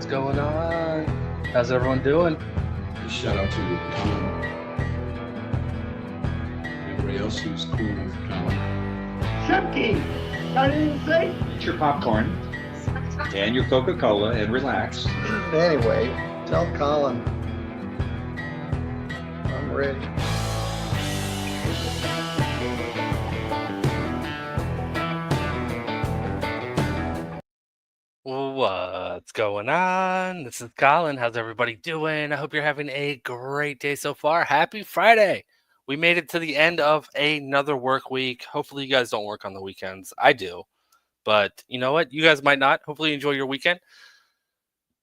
What's going on? How's everyone doing? Shout out to Colin. Everybody else who's cool with Colin. Chucky, I didn't say. Get your popcorn and your Coca-Cola and relax. Anyway, tell Colin I'm ready. What's going on? This is Colin. How's everybody doing? I hope you're having a great day so far. Happy Friday. We made it to the end of another work week. Hopefully you guys don't work on the weekends. I do. But you know what? You guys might not. Hopefully you enjoy your weekend.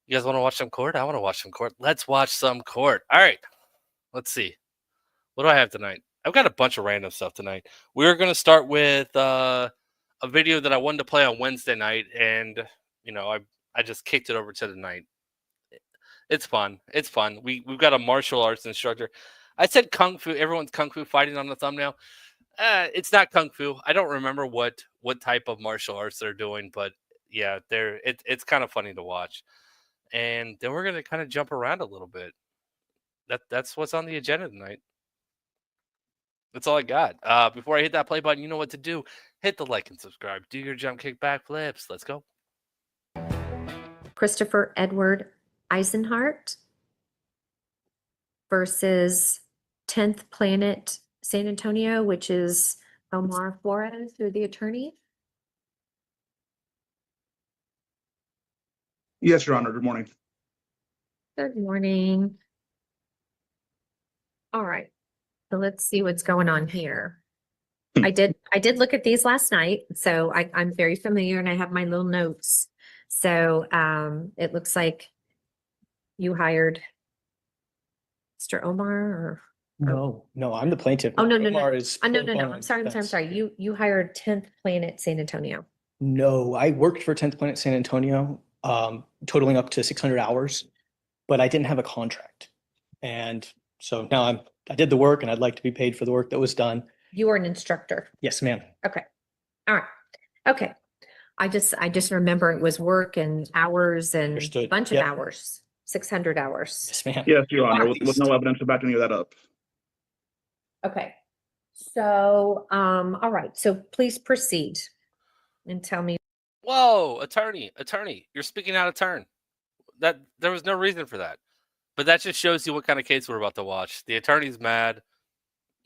You guys want to watch some court? I want to watch some court. Let's watch some court. All right. Let's see. What do I have tonight? I've got a bunch of random stuff tonight. We're going to start with a video that I wanted to play on Wednesday night, and I just kicked it over to tonight. It's fun. It's fun. We've got a martial arts instructor. I said kung fu. Everyone's kung fu fighting on the thumbnail. It's not kung fu. I don't remember what type of martial arts they're doing, but yeah, it's kind of funny to watch. And then we're gonna kind of jump around a little bit. That's what's on the agenda tonight. That's all I got. Before I hit that play button, you know what to do. Hit the like and subscribe. Do your jump kick back flips. Let's go. Christopher Edward Eisenhart versus 10th Planet San Antonio, which is Omar Flores, who's the attorney. Yes, Your Honor. Good morning. Good morning. All right. So let's see what's going on here. I did look at these last night, so I'm very familiar and I have my little notes. So it looks like you hired Mr. Omar or No, I'm the plaintiff. no. Omar is No. on I'm sorry. defense. You hired 10th Planet San Antonio. No, I worked for 10th Planet San Antonio, totaling up to 600 hours, but I didn't have a contract. And so now I did the work and I'd like to be paid for the work that was done. You were an instructor. Yes, ma'am. Okay. All right. Okay. I just remember it was work and hours and Understood. a bunch Yep. of hours, 600 hours. Yes, ma'am. Yes, Your Honor, At with no least. evidence to back any of that up. Okay. So, all right. So please proceed and tell me. Whoa, attorney, you're speaking out of turn. That there was no reason for that. But that just shows you what kind of case we're about to watch. The attorney's mad.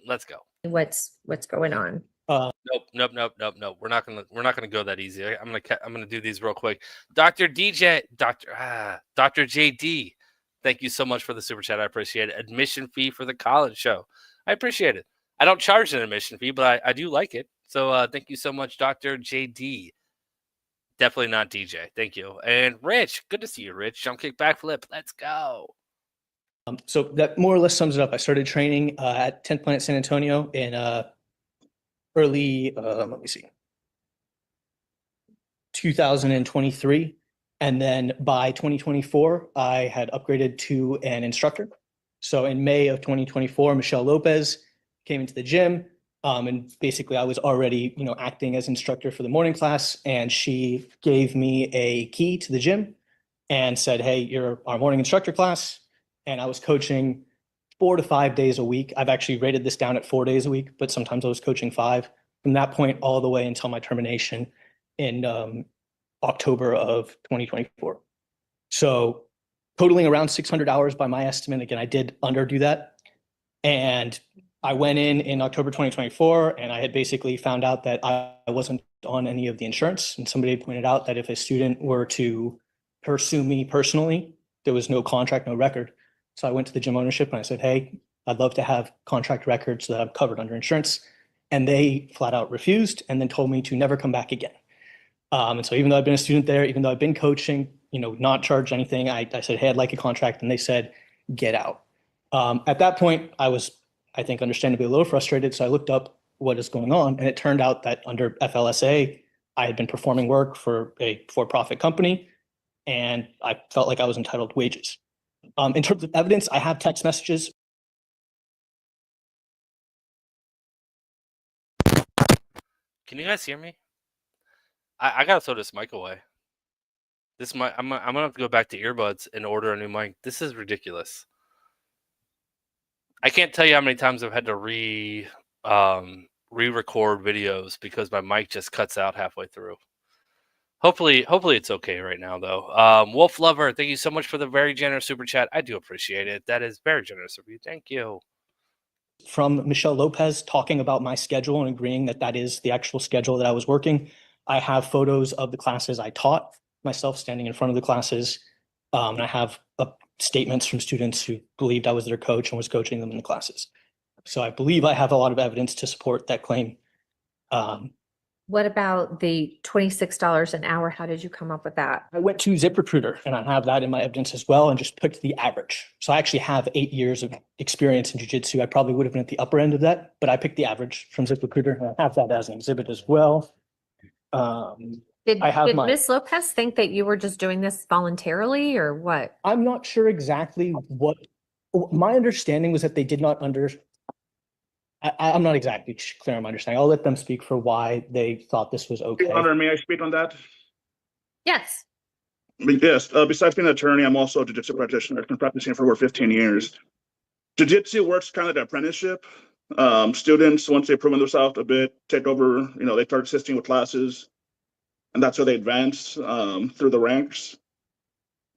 Let's go. What's going on. Nope. We're not gonna go that easy. I'm gonna do these real quick. Dr. JD, thank you so much for the super chat. I appreciate it. Admission fee for the college show. I appreciate it. I don't charge an admission fee, but I do like it. So thank you so much, Dr. JD. Definitely not DJ. Thank you. And Rich, good to see you, Rich. Jump kick backflip. Let's go. So that more or less sums it up. I started training at 10th Planet San Antonio in early, 2023. And then by 2024, I had upgraded to an instructor. So in May of 2024, Michelle Lopez came into the gym. And basically I was already, acting as instructor for the morning class. And she gave me a key to the gym and said, hey, you're our morning instructor class. And I was coaching 4 to 5 days a week. I've actually rated this down at 4 days a week, but sometimes I was coaching 5 from that point all the way until my termination in October of 2024. So totaling around 600 hours by my estimate. Again, I did underdo that. And I went in October 2024, and I had basically found out that I wasn't on any of the insurance. And somebody pointed out that if a student were to pursue me personally, there was no contract, no record. So I went to the gym ownership and I said, hey, I'd love to have contract records that I'm covered under insurance. And they flat out refused and then told me to never come back again. And so even though I've been a student there, even though I've been coaching, not charged anything, I said, hey, I'd like a contract. And they said, get out. At that point, I was, I think, understandably a little frustrated. So I looked up what is going on. And it turned out that under FLSA, I had been performing work for a for-profit company. And I felt like I was entitled to wages. In terms of evidence, I have text messages. Can you guys hear me? I gotta throw this mic away. This might I'm gonna have to go back to earbuds and order a new mic. This is ridiculous. I can't tell you how many times I've had to re-record videos because my mic just cuts out halfway through. Hopefully it's okay right now though. Wolf Lover, thank you so much for the very generous super chat. I do appreciate it. That is very generous of you. Thank you. From Michelle Lopez talking about my schedule and agreeing that that is the actual schedule that I was working. I have photos of the classes I taught myself standing in front of the classes. And I have statements from students who believed I was their coach and was coaching them in the classes. So I believe I have a lot of evidence to support that claim. What about the $26 an hour? How did you come up with that? I went to ZipRecruiter and I have that in my evidence as well and just picked the average. So I actually have 8 years of experience in jiu-jitsu. I probably would have been at the upper end of that, but I picked the average from ZipRecruiter and I have that as an exhibit as well. Did I have my- Ms. Lopez think that you were just doing this voluntarily or what? I'm not sure exactly what, my understanding was that they did not I'm not exactly clear on my understanding. I'll let them speak for why they thought this was okay. Your Honor, may I speak on that? Yes. Yes, besides being an attorney, I'm also a jiu-jitsu practitioner. I've been practicing for over 15 years. Jiu-jitsu works kind of like an apprenticeship. Students, once they've proven themselves a bit, take over, they start assisting with classes, and that's how they advance through the ranks.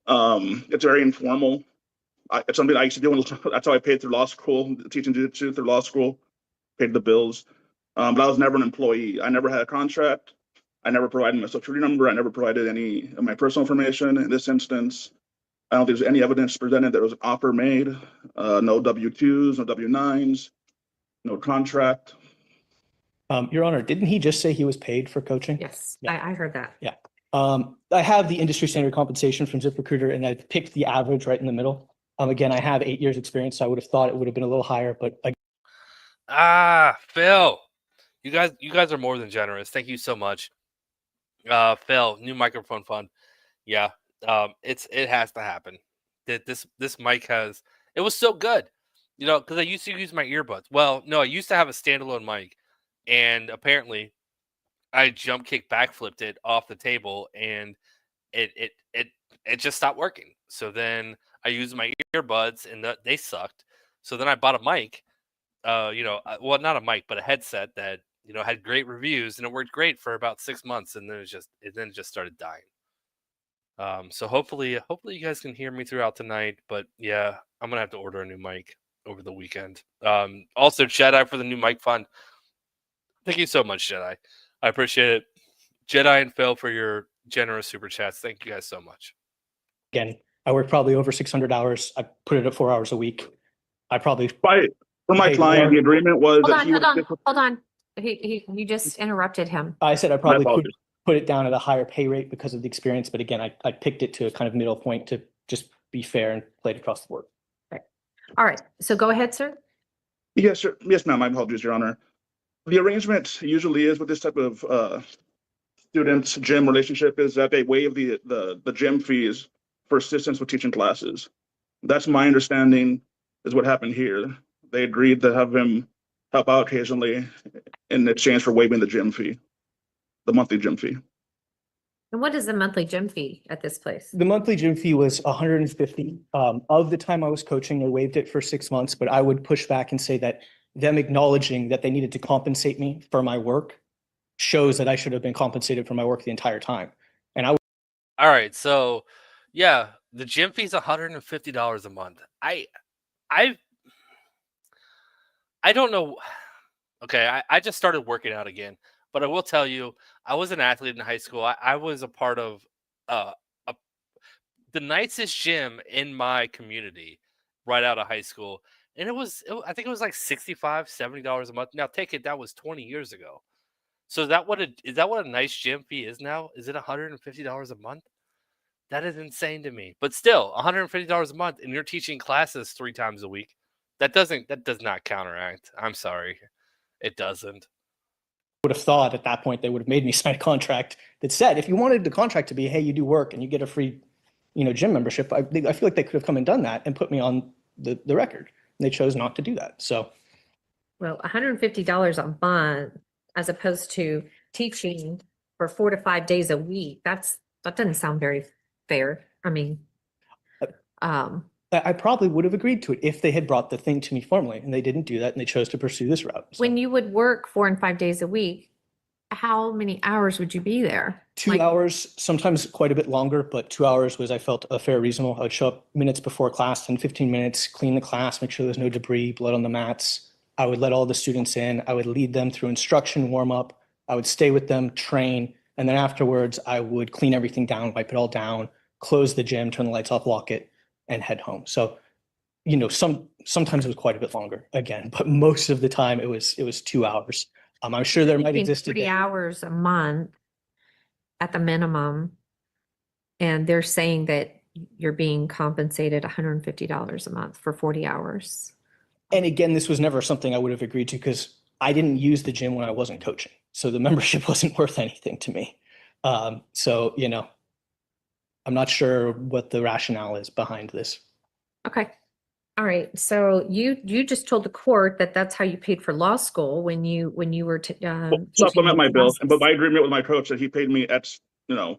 It's very informal. It's something I used to do. That's how I paid through law school, teaching jiu-jitsu through law school, paid the bills. But I was never an employee. I never had a contract. I never provided my social security number. I never provided any of my personal information. In this instance, I don't think there's any evidence presented that there was an offer made. No W-2s, no W-9s, no contract. Your Honor, didn't he just say he was paid for coaching? Yes, Yeah. I heard that. Yeah. I have the industry standard compensation from ZipRecruiter and I picked the average right in the middle. Again, I have 8 years experience, so I would have thought it would have been a little higher, but Phil, you guys are more than generous. Thank you so much. Phil, new microphone fund. Yeah. It has to happen. This mic it was so good, because I used to use my earbuds. Well, no, I used to have a standalone mic, and apparently, I jump kick backflipped it off the table, and it just stopped working. So then I used my earbuds, and they sucked. So then I bought a mic. Well, not a mic, but a headset that had great reviews, and it worked great for about 6 months, and then it just started dying. So hopefully you guys can hear me throughout tonight. But yeah, I'm gonna have to order a new mic over the weekend. Also, Jedi for the new mic fund. Thank you so much, Jedi. I appreciate it. Jedi and Phil for your generous super chats. Thank you guys so much. again, I work probably over 600 hours. I put it at 4 hours a week. I probably For my Hey, client, Warren. the agreement was Hold that on, he would. hold on. You just interrupted him. I said I probably apologies. put it down at a higher pay rate because of the experience, but again, I picked it to a kind of middle point to just be fair and play it across the board. All right, so go ahead, sir. Yes, sir. Yes, ma'am. My apologies, Your Honor. The arrangement usually is with this type of student-gym relationship is that they waive the gym fees for assistance with teaching classes. That's my understanding is what happened here. They agreed to have him help out occasionally in exchange for waiving the gym fee, the monthly gym fee. And what is the monthly gym fee at this place? The monthly gym fee was 150. Of the time I was coaching, they waived it for 6 months, but I would push back and say that them acknowledging that they needed to compensate me for my work shows that I should have been compensated for my work the entire time. And I All right, so yeah, the gym fee is $150 a month. I don't know. Okay, I just started working out again, but I will tell you, I was an athlete in high school. I was a part of the nicest gym in my community right out of high school. And I think it was like $65, $70 a month. Now take it, that was 20 years ago. So is that what a nice gym fee is now? Is it $150 a month? That is insane to me. But still, $150 a month and you're teaching classes 3 times a week. That does not counteract. I'm sorry. It doesn't. would have thought at that point they would have made me sign a contract that said, if you wanted the contract to be, hey, you do work and you get a free, gym membership, I feel like they could have come and done that and put me on the record. And they chose not to do that. So, Well, $150 a month as opposed to teaching for 4 to 5 days a week. That doesn't sound very fair. I mean, I probably would have agreed to it if they had brought the thing to me formally, and they didn't do that, and they chose to pursue this route. So when you would work 4 and 5 days a week, how many hours would you be there? 2 Like, hours, sometimes quite a bit longer, but 2 hours was, I felt, a fair reasonable. I would show up minutes before class, 10, 15 minutes, clean the class, make sure there's no debris, blood on the mats. I would let all the students in. I would lead them through instruction, warm up. I would stay with them, train, and then afterwards I would clean everything down, wipe it all down, close the gym, turn the lights off, lock it, and head home. So, sometimes it was quite a bit longer again, but most of the time it was 2 hours. I'm sure there might making exist a 40 day. hours a month at the minimum. And they're saying that you're being compensated $150 a month for 40 hours. And again, this was never something I would have agreed to because I didn't use the gym when I wasn't coaching. So the membership wasn't worth anything to me. So, I'm not sure what the rationale is behind this. Okay. All right. So you just told the court that that's how you paid for law school when you were Supplement my bill, but classes. my agreement with my coach that he paid me X, Mhm.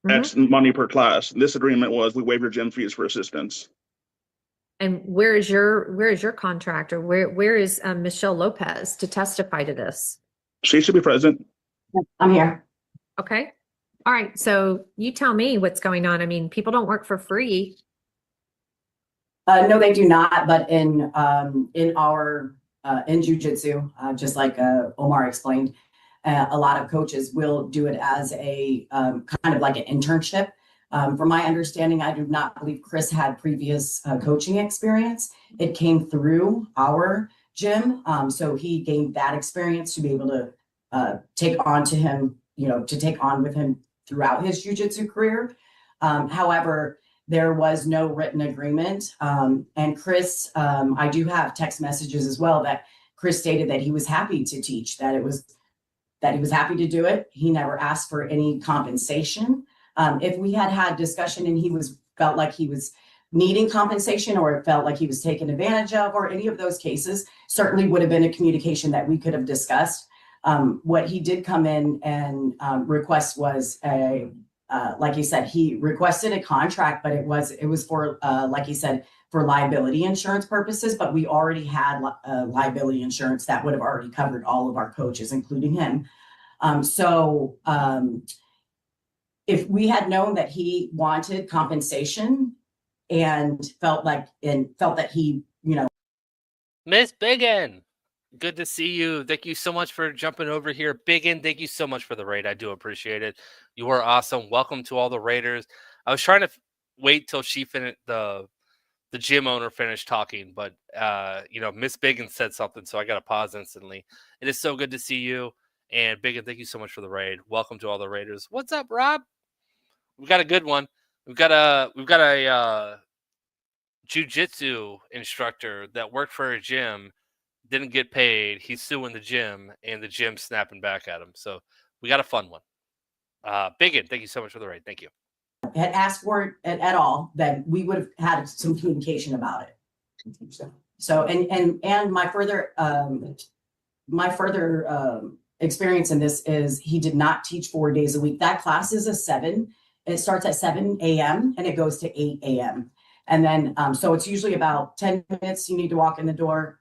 X money per class. This agreement was we waive your gym fees for assistance. And where is your contractor? Where is Michelle Lopez to testify to this? She should be present. I'm here. Okay. All right. So you tell me what's going on. I mean, people don't work for free. No, they do not. But in jiu-jitsu, just like Omar explained, a lot of coaches will do it as a kind of like an internship. From my understanding, I do not believe Chris had previous coaching experience. It came through our gym, so he gained that experience to be able to take on to him, to take on with him throughout his jiu-jitsu career. However, there was no written agreement. And Chris, I do have text messages as well that Chris stated that he was happy to teach, that he was happy to do it. He never asked for any compensation. If we had discussion and he felt like he was needing compensation or it felt like he was taken advantage of or any of those cases, certainly would have been a communication that we could have discussed. What he did come in and request was like he said, he requested a contract, but it was for, like he said, for liability insurance purposes, but we already had liability insurance that would have already covered all of our coaches, including him. If we had known that he wanted compensation and felt that he, Miss Bigen, good to see you. Thank you so much for jumping over here. Bigen, thank you so much for the raid. I do appreciate it. You are awesome. Welcome to all the raiders. I was trying to wait till she finished, the gym owner finished talking, but Miss Bigen said something, so I got to pause instantly. It is so good to see you. And Bigen, thank you so much for the raid. Welcome to all the raiders. What's up, Rob? We've got a good one. We've got a jiu-jitsu instructor that worked for a gym, didn't get paid. He's suing the gym, and the gym snapping back at him. So we got a fun one. Bigen, thank you so much for the raid. Thank you. had asked for it at all, then we would have had some communication about it. So, and my further experience in this is he did not teach 4 days a week. That class is a 7. It starts at 7 a.m. and it goes to 8 a.m. And then, so it's usually about 10 minutes. You need to walk in the door,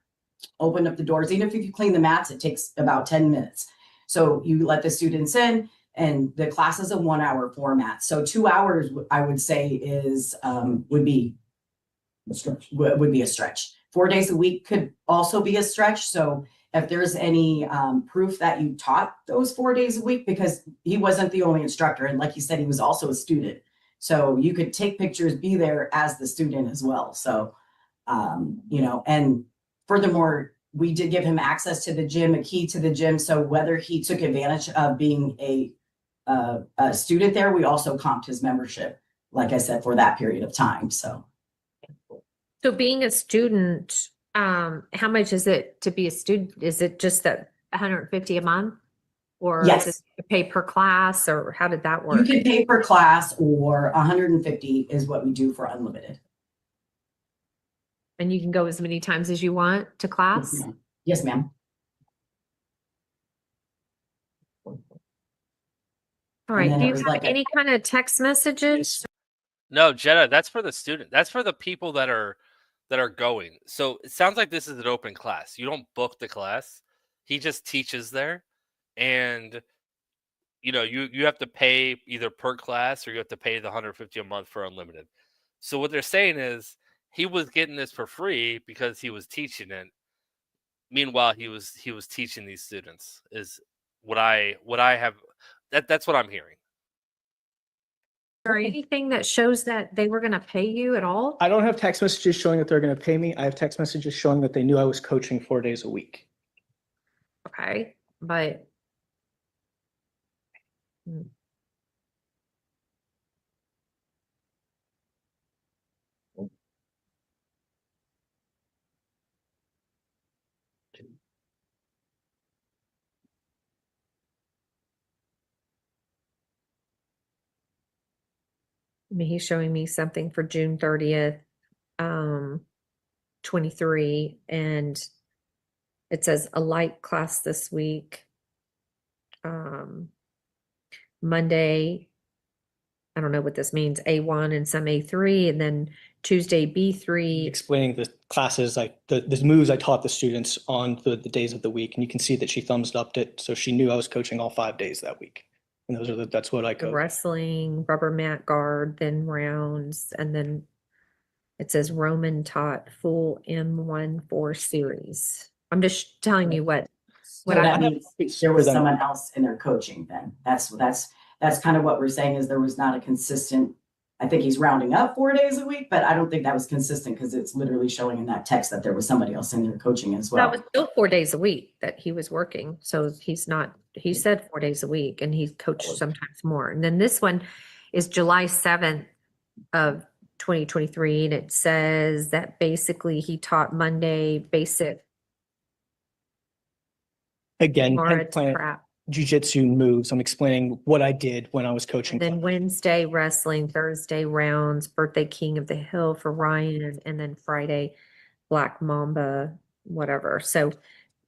open up the doors. Even if you clean the mats, it takes about 10 minutes. So you let the students in, and the class is a 1 hour format. So 2 hours, I would say, is would be a stretch. 4 days a week could also be a stretch. So if there's any proof that you taught those 4 days a week, because he wasn't the only instructor, and like you said, he was also a student. So you could take pictures, be there as the student as well. So, and furthermore, we did give him access to the gym, a key to the gym. So whether he took advantage of being a student there, we also comped his membership, like I said, for that period of time. So being a student, how much is it to be a student? Is it just that $150 a month? Or yes, is it pay per class, or how did that work? You can pay per class, or 150 is what we do for unlimited. And you can go as many times as you want to class? Yes, ma'am. All right. then Do it you was have like any kind of text messages No, Jenna, that's for the student. That's for the people that are going. So it sounds like this is an open class. You don't book the class. He just teaches there. And you have to pay either per class or you have to pay the 150 a month for unlimited. So what they're saying is he was getting this for free because he was teaching it. Meanwhile, he was teaching these students is what I have that's what I'm hearing. Or anything that shows that they were gonna pay you at all? I don't have text messages showing that they're going to pay me. I have text messages showing that they knew I was coaching 4 days a week. Okay, but. Hmm. I mean, he's showing me something for June 30th, 23, and it says a light class this week. Monday, I don't know what this means, A1 and some A3, and then Tuesday B3. Explaining the classes, like the moves I taught the students on the days of the week. And you can see that she thumbs upped it. So she knew I was coaching all 5 days that week. And that's what I The coach. wrestling, rubber mat guard, then rounds, and then it says Roman taught full M14 series. I'm just telling you what So I that have means there was for them. someone else in their coaching then. That's kind of what we're saying is there was not a consistent, I think he's rounding up 4 days a week, but I don't think that was consistent because it's literally showing in that text that there was somebody else in there coaching as well. that was still 4 days a week that he was working. So he's not, he said 4 days a week and he coached sometimes more. And then this one is July 7th of 2023. And it says that basically he taught Monday basic Again, Mara plan trap. jiu-jitsu moves. I'm explaining what I did when I was coaching. And then Wednesday wrestling, Thursday rounds, birthday king of the hill for Ryan, and then Friday Black Mamba, whatever. So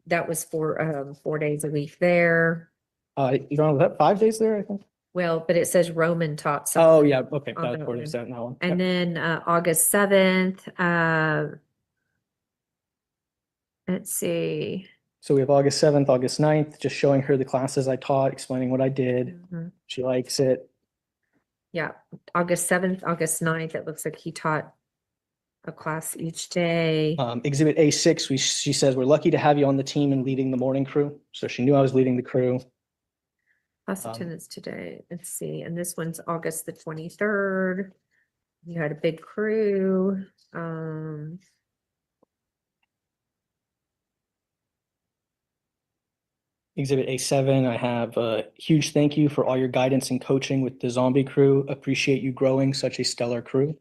that was for 4 days a week there. You know, was that 5 days there, I think? Well, but it says Roman taught something. Oh, yeah. Okay. on That was that 4 one. days out in that one. And then August 7th, let's see. So we have August 7th, August 9th, just showing her the classes I taught, explaining what I did. Mhm. She likes it. Yeah, August 7th, August 9th, it looks like he taught a class each day. Exhibit A6, she says, we're lucky to have you on the team and leading the morning crew. So she knew I was leading the crew. Class attendance today, let's see, and this one's August the 23rd. You had a big crew. Exhibit A7, I have a huge thank you for all your guidance and coaching with the zombie crew. Appreciate you growing such a stellar crew.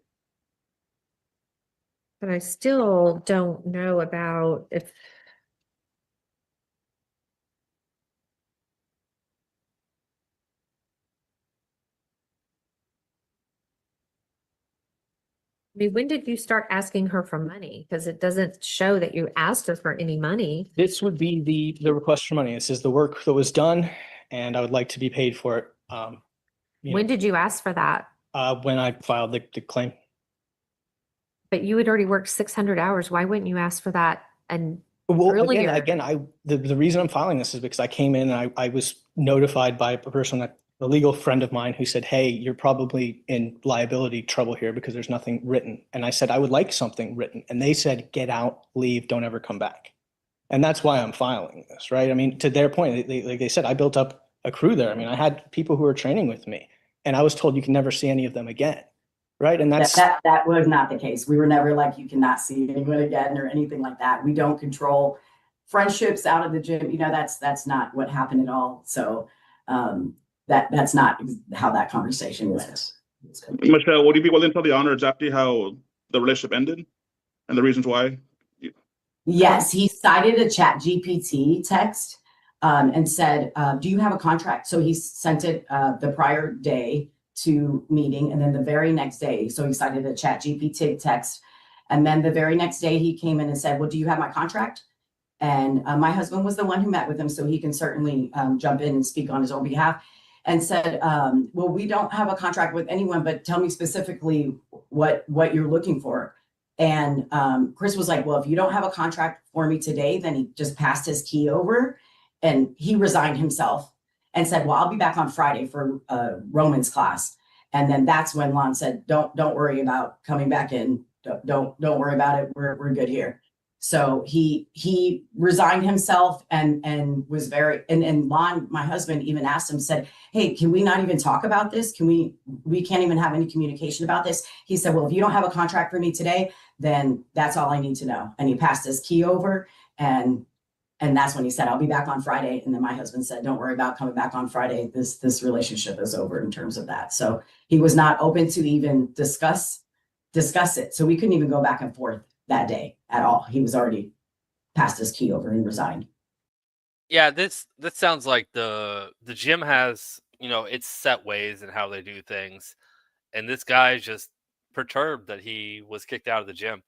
But I still don't know about if. I mean, when did you start asking her for money? Because it doesn't show that you asked her for any money. This would be the request for money. This is the work that was done and I would like to be paid for it. When did you ask for that? When I filed the claim. But you had already worked 600 hours. Why wouldn't you ask for that? And Well, earlier. the reason I'm filing this is because I came in and I was notified by a person, a legal friend of mine who said, hey, you're probably in liability trouble here because there's nothing written. And I said, I would like something written. And they said, get out, leave, don't ever come back. And that's why I'm filing this, right? I mean, to their point, like they said, I built up a crew there. I mean, I had people who were training with me and I was told you can never see any of them again. Right. And that was not the case. We were never like, you cannot see anyone again or anything like that. We don't control friendships out of the gym. You know, that's not what happened at all. So that's not how that conversation went. Michelle, would you be willing to tell the honor exactly how the relationship ended and the reasons why? Yes, he cited a chat GPT text and said, do you have a contract? So he sent it the prior day to meeting and then the very next day. So he cited a chat GPT text. And then the very next day he came in and said, well, do you have my contract? And my husband was the one who met with him. So he can certainly jump in and speak on his own behalf. and said, well, we don't have a contract with anyone, but tell me specifically what you're looking for. And Chris was like, well, if you don't have a contract for me today, then he just passed his key over and he resigned himself and said, well, I'll be back on Friday for Romans class. And then that's when Lon said, don't worry about coming back in. Don't worry about it. We're good here. So he resigned himself and was very, and Lon, my husband, even asked him, said, hey, can we not even talk about this? We can't even have any communication about this. He said, well, if you don't have a contract for me today, then that's all I need to know. And he passed his key over, and that's when he said, I'll be back on Friday. And then my husband said, don't worry about coming back on Friday. This relationship is over in terms of that. So he was not open to even discuss it. So we couldn't even go back and forth that day at all. He was already passed his key over and resigned. Yeah, this sounds like the gym has, its set ways and how they do things. And this guy's just perturbed that he was kicked out of the gym.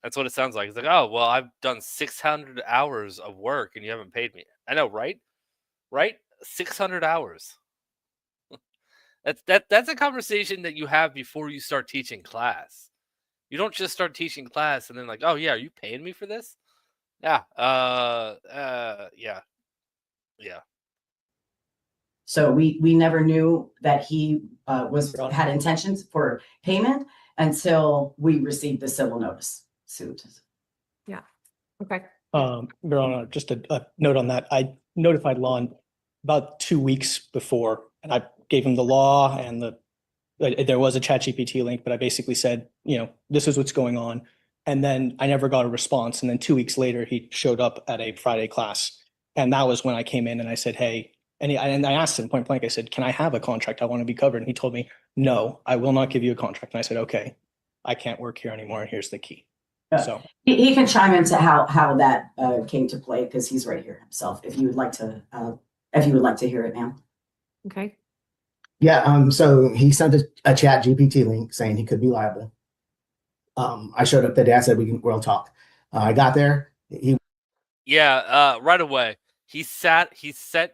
That's what it sounds like. It's like, oh, well, I've done 600 hours of work and you haven't paid me. I know, right? Right? 600 hours. That's a conversation that you have before you start teaching class. You don't just start teaching class and then like, oh yeah, are you paying me for this? Yeah. Yeah. So we never knew that he had intentions for payment until we received the civil notice suit. Yeah. Okay. Your Honor, just a note on that. I notified Lon about 2 weeks before, and I gave him the law and there was a ChatGPT link, but I basically said, this is what's going on. And then I never got a response. And then 2 weeks later, he showed up at a Friday class. And that was when I came in and I said, hey, and I asked him point blank, I said, can I have a contract? I want to be covered. And he told me, no, I will not give you a contract. And I said, okay, I can't work here anymore. And here's the key. So he can chime into how that came to play, because he's right here himself. If you would like to hear it, ma'am. Okay. Yeah, so he sent a chat GPT link saying he could be liable. I showed up that day. I said we'll talk. I got there. Right away. He sent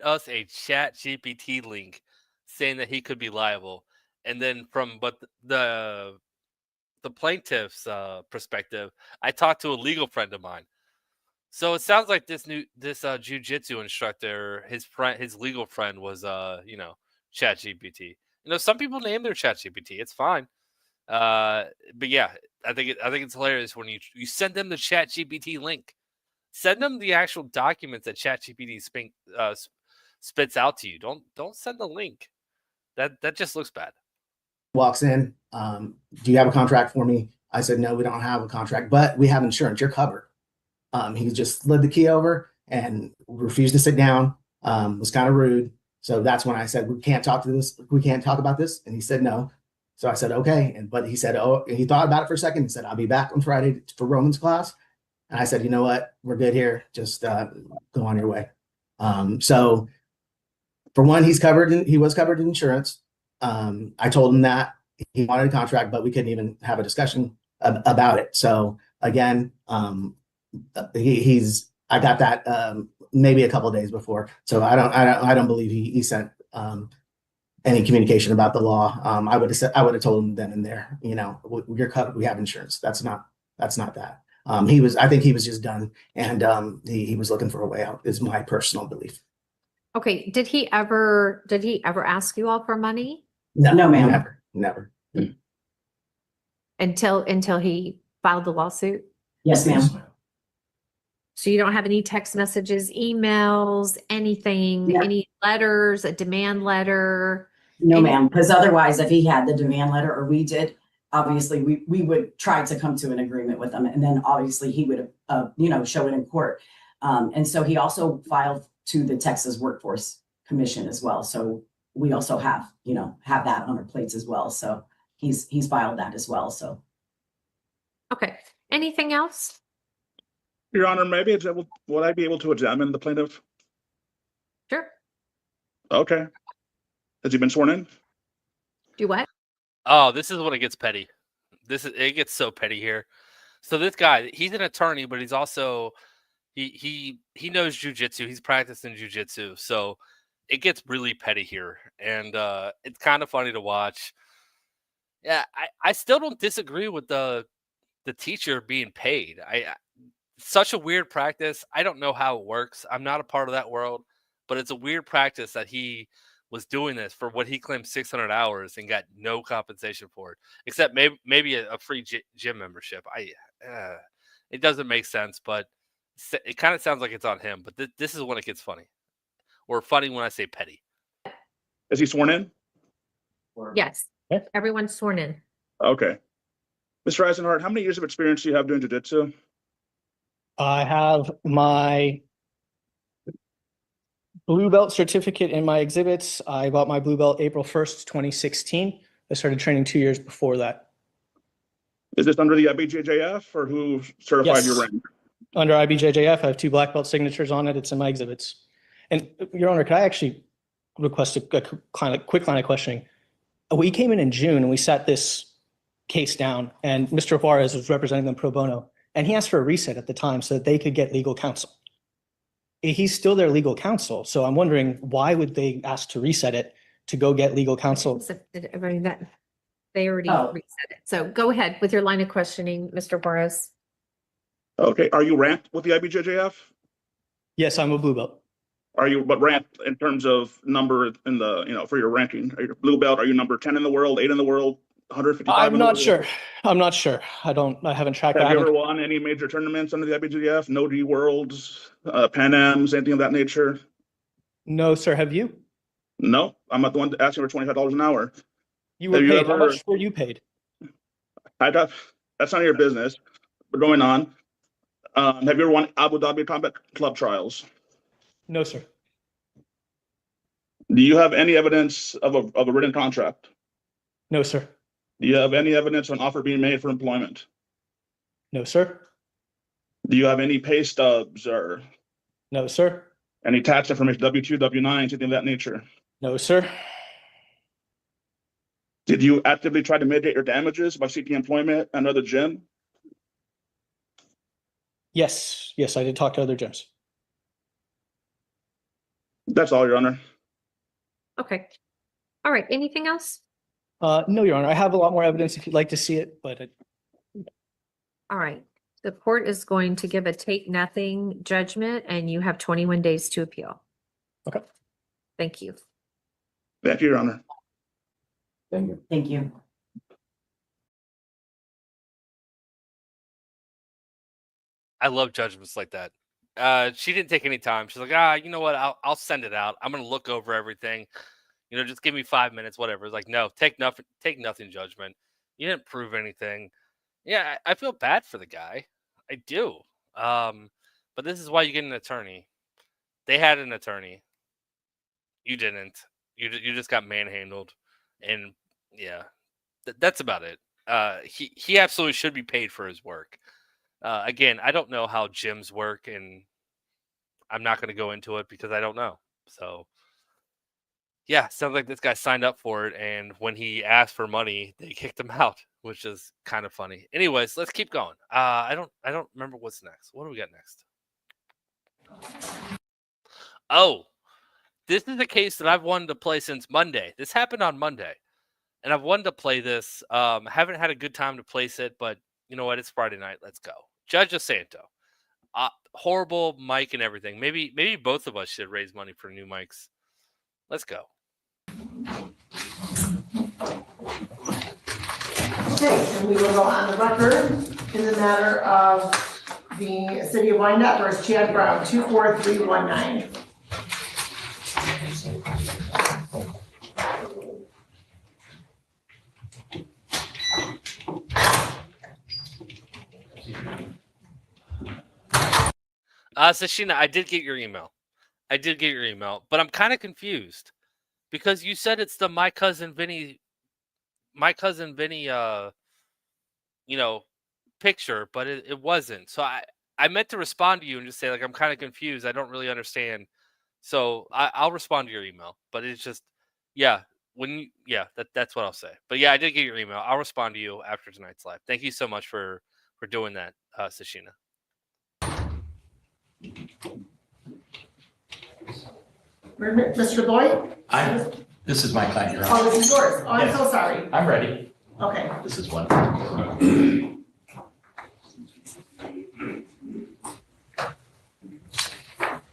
us a chat GPT link saying that he could be liable. And then but the plaintiff's perspective, I talked to a legal friend of mine. So it sounds like this jiu-jitsu instructor, his legal friend was ChatGPT. Some people name their ChatGPT. It's fine. But yeah, I think it's hilarious when you send them the ChatGPT link. Send them the actual documents that ChatGPT spits out to you. Don't send the link. That just looks bad. Walks in. Do you have a contract for me? I said, no, we don't have a contract, but we have insurance. You're covered. He just slid the key over and refused to sit down. Was kind of rude. So that's when I said, we can't talk about this. And he said, no. So I said, okay. But he said, he thought about it for a second. He said, I'll be back on Friday for Romans class. And I said, you know what? We're good here. Just go on your way. So for one, he was covered in insurance. I told him that he wanted a contract, but we couldn't even have a discussion about it. So again, I got that maybe a couple of days before. So I don't believe he sent any communication about the law. I would have told him then and there, you're covered. We have insurance. That's not that. I think he was just done, and he was looking for a way out, is my personal belief. Okay. Did he ever ask you all for money? No, ma'am. Never. Until he filed the lawsuit? Yes, ma'am. So you don't have any text messages, emails, anything, No. any letters, a demand letter? No, ma'am. Because otherwise, if he had the demand letter or we did, obviously we would try to come to an agreement with him, and then obviously he would show it in court. And so he also filed to the Texas Workforce Commission as well. So we also have that on our plates as well. So he's filed that as well. So Okay. Anything else? Your Honor, maybe would I be able to examine the plaintiff? Sure. Okay. Has he been sworn in? Do what? Oh, this is when it gets petty. It gets so petty here. So this guy, he's an attorney, but he's also he knows jiu-jitsu. He's practicing jiu-jitsu. So it gets really petty here, and it's kind of funny to watch. Yeah, I still don't disagree with the teacher being paid. Such a weird practice. I don't know how it works. I'm not a part of that world, but it's a weird practice that he was doing this for what he claimed 600 hours and got no compensation for it, except maybe a free gym membership. It doesn't make sense, but it kind of sounds like it's on him. But this is when it gets funny, or funny when I say petty. Is he sworn in? Yes, Okay. everyone's sworn in. Okay. Mr. Eisenhart, how many years of experience do you have doing jiu-jitsu? I have my blue belt certificate in my exhibits. I got my blue belt April 1st, 2016. I started training 2 years before that. Is this under the IBJJF or who certified your Yes. rank? Under IBJJF, I have 2 black belt signatures on it. It's in my exhibits. And Your Honor, could I actually request a quick line of questioning? We came in June and we sat this case down, and Mr. Juarez was representing them pro bono, and he asked for a reset at the time so that they could get legal counsel. He's still their legal counsel, so I'm wondering why would they ask to reset it to go get legal counsel? They already Oh. reset it. So go ahead with your line of questioning, Mr. Juarez. Okay. Are you ranked with the IBJJF? Yes, I'm a blue belt. Are you, but ranked in terms of number in the, for your ranking? Are you blue belt? Are you number 10 in the world, 8 in the world, 155? I'm in the not world? sure. I'm not sure. I haven't tracked. Have you ever won any major tournaments under the IBJJF? No G Worlds, Pan Ams, anything of that nature? No, sir. Have you? No, I'm not the one asking for $25 an hour. You were Have paid. you How ever- much were you paid? That's none of your business. But going on, have you ever won Abu Dhabi Combat Club trials? No, sir. Do you have any evidence of a written contract? No, sir. Do you have any evidence of an offer being made for employment? No, sir. Do you have any pay stubs or No, sir. any tax information, W-2, W-9, anything of that nature? No, sir. Did you actively try to mitigate your damages by seeking employment at another gym? Yes. Yes, I did talk to other gyms. That's all, Your Honor. Okay. All right. Anything else? No, Your Honor. I have a lot more evidence if you'd like to see it, but All right. The court is going to give a take nothing judgment, and you have 21 days to appeal. Okay. Thank you. Thank you, Your Honor. Thank you. I love judgments like that. She didn't take any time. She's like, you know what? I'll send it out. I'm gonna look over everything. Just give me 5 minutes, whatever. It's like, no, take nothing judgment. You didn't prove anything. Yeah, I feel bad for the guy. I do. But this is why you get an attorney. They had an attorney. You didn't. You just got manhandled, and yeah, that's about it. He absolutely should be paid for his work. Again, I don't know how gyms work, and I'm not going to go into it because I don't know. So, yeah, sounds like this guy signed up for it, and when he asked for money, they kicked him out, which is kind of funny. Anyways, let's keep going. I don't remember what's next. What do we got next? Oh, this is a case that I've wanted to play since Monday. This happened on Monday, and I've wanted to play this. Haven't had a good time to place it, but you know what? It's Friday night. Let's go. Judge Santo. Horrible mic and everything. Maybe both of us should raise money for new mics. Let's go. Okay, and we will go on the record in the matter of the City of Wyandotte versus Chad Brown, 24319. Sashina, I did get your email. But I'm kind of confused because you said it's the my cousin Vinny, picture, but it wasn't. So I meant to respond to you and just say, like, I'm kind of confused. I don't really understand. So I'll respond to your email, but it's just, yeah, that's what I'll say. But yeah, I did get your email. I'll respond to you after tonight's live. Thank you so much for doing that, Sashina. Mr. Boyd? This is my client, Your Oh, Honor. this is yours. Oh, I'm Yes. so sorry. I'm ready. Okay. This is one.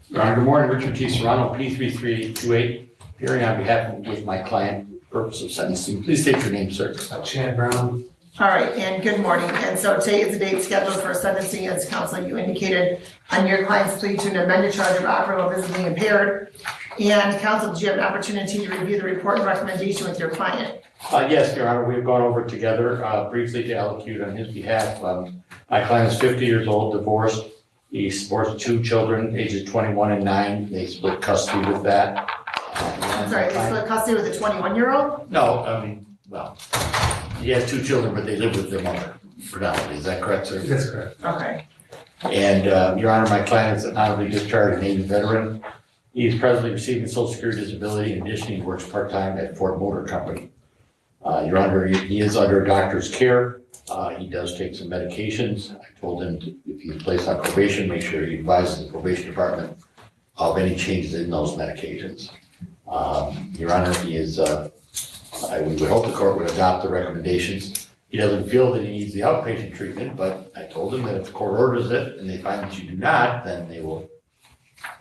Your Honor, good morning. Richard T. Serrano, P3328, appearing on behalf of my client, purpose of sentencing. Please state your name, sir. Chad Brown. All right, and good morning. And so today is the date scheduled for sentencing, as counsel you indicated, on your client's plea to an amended charge of operable visibly impaired. And counsel, did you have an opportunity to review the report and recommendation with your client? Yes, Your Honor, we've gone over it together briefly to allocate on his behalf. My client is 50 years old, divorced. He supports 2 children, ages 21 and 9. They split custody with that. I'm sorry, they split custody with a 21-year-old? No, well, he has 2 children, but they live with their mother predominantly. Is that correct, sir? That's correct. Okay. And, Your Honor, my client is an honorably discharged Navy veteran. He is presently receiving Social Security disability. In addition, he works part-time at Ford Motor Company. Your Honor, he is under doctor's care. He does take some medications. I told him if he's placed on probation, make sure he advises the probation department of any changes in those medications. Your Honor, he is, we would hope the court would adopt the recommendations. He doesn't feel that he needs the outpatient treatment, but I told him that if the court orders it and they find that you do not, then they will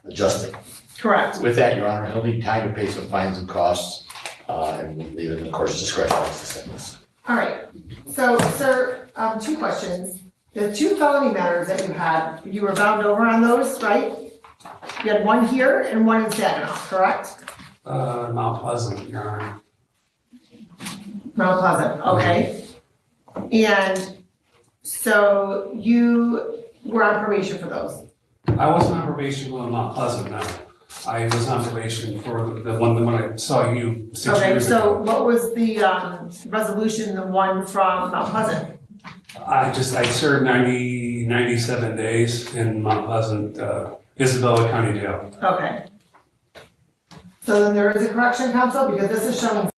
adjust it. Correct. With that, Your Honor, he'll need time to pay some fines and costs, and we leave it in the court's discretion as to sentence. All right. So, sir, 2 questions. The 2 felony matters that you were bound over on those, right? You had one here and one in Saginaw, correct? Mount Pleasant, Your Honor. Mount Pleasant, okay. And so you were on probation for those? I wasn't on probation with Mount Pleasant, no. I was on probation for the one when I saw you 6 Okay, years so ago. what was the resolution, the one from Mount Pleasant? I served 97 days in Mount Pleasant, Isabella County Jail. Okay. So then there is a correction, counsel, because this is showing.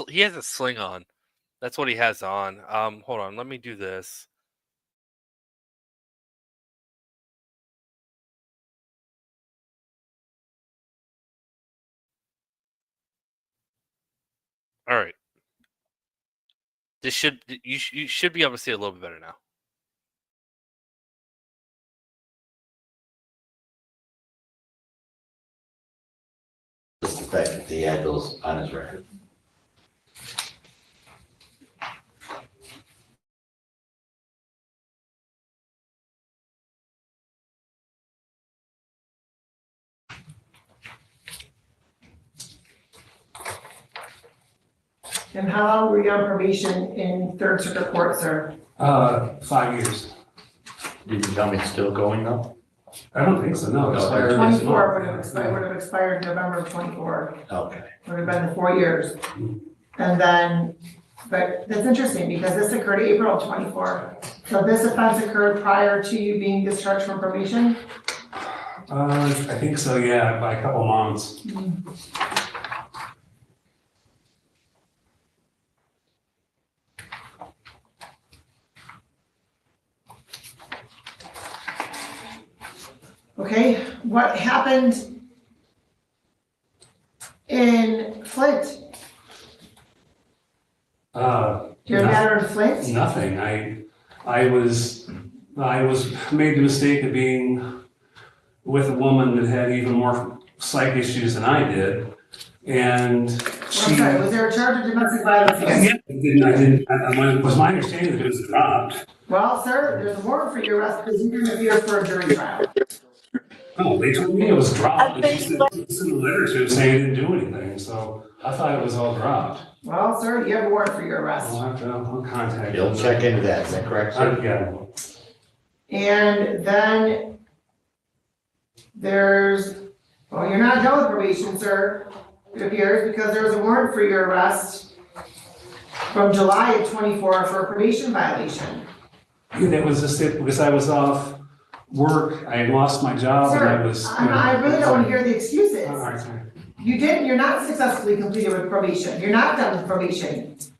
He has a sling on. That's what he has on. Hold on, let me do this. All right. You should be able to see it a little bit better now. Just the fact that he had those on his record. And how long were you on probation in Third Circuit Court, sir? 5 years. Did you tell me it's still going though? I don't think so, no. It expired this 24 month. would have expired November of 24. Okay. Would have been the 4 years. And then, but that's interesting because this occurred April of 24. So this offense occurred prior to you being discharged from probation? I think so, yeah, by a couple months. Okay, what happened in Flint? Do you have a matter in Flint? Nothing. I was made the mistake of being with a woman that had even more psych issues than I did, and she. I'm sorry, was there a charge of domestic violence? Yeah, it was my understanding that it was dropped. Well, sir, there's a warrant for your arrest because you didn't appear for a jury trial. No, they told me it was dropped. She sent a letter to him saying it didn't do anything, so I thought it was all dropped. Well, sir, you have a warrant for your arrest. I'll contact You'll them. check into that, is that correct, sir? Yeah. And then there's, well, you're not done with probation, sir, it appears, because there was a warrant for your arrest from July of 24 for a probation violation. Yeah, that was just it, because I was off work, I had lost my job, and I Sir, was. I really don't want to hear the excuses. All right, sorry. You're not successfully completed with probation. You're not done with probation. Is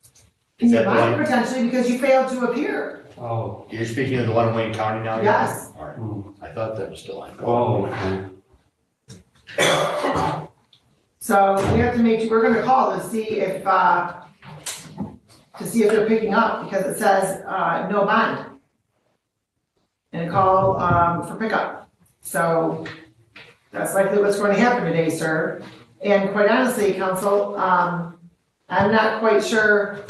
You that the might one? potentially because you failed to appear. Oh. You're speaking of the one in Wayne County now? Yes. All right. I thought that was still on. Oh, okay. So we have to we're gonna call to see if they're picking up, because it says, no bond. And a call, for pickup. So that's likely what's going to happen today, sir. And quite honestly, counsel, I'm not quite sure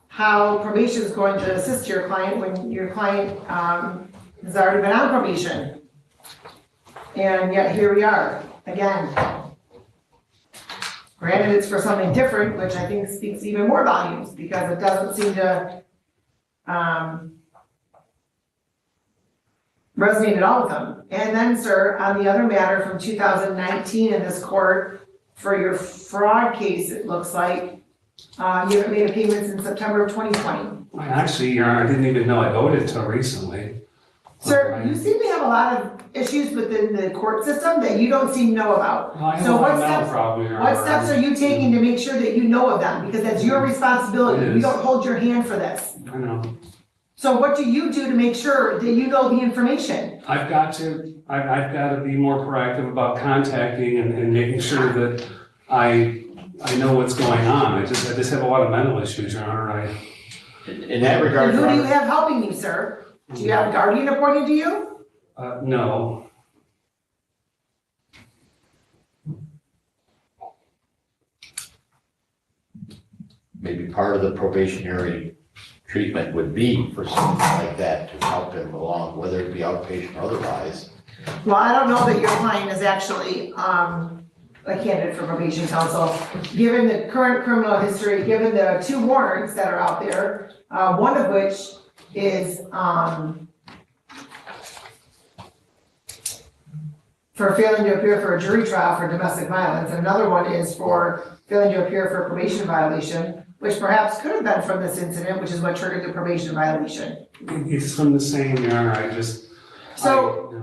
how probation is going to assist your client when your client, has already been on probation. And yet here we are, again. Granted, it's for something different, which I think speaks even more volumes, because it doesn't seem to, resonate at all with them. And then, sir, on the other matter from 2019 in this court, for your fraud case, it looks like, you haven't made a payment since September of 2020. Actually, Your Honor, I didn't even know I owed it till recently. Sir, you seem to have a lot of issues within the court system that you don't seem to know about. Well, I have So a lot what of mental steps, problems, Your what Honor. steps are you taking to make sure that you know of them? Because that's your responsibility. It We is. don't hold your hand for this. I know. So what do you do to make sure that you know the information? I've got to be more proactive about contacting and making sure that I know what's going on. I just have a lot of mental issues, Your Honor. In that regard, And who Your do you Honor, have helping you, sir? Do you have a guardian appointed to you? No. maybe part of the probationary treatment would be for something like that to help him along, whether it be outpatient or otherwise. Well, I don't know that your client is actually, a candidate for probation counsel. Given the current criminal history, given the 2 warrants that are out there, one of which is, for failing to appear for a jury trial for domestic violence, and another one is for failing to appear for a probation violation, which perhaps could have been from this incident, which is what triggered the probation violation. It's from the same, Your Honor.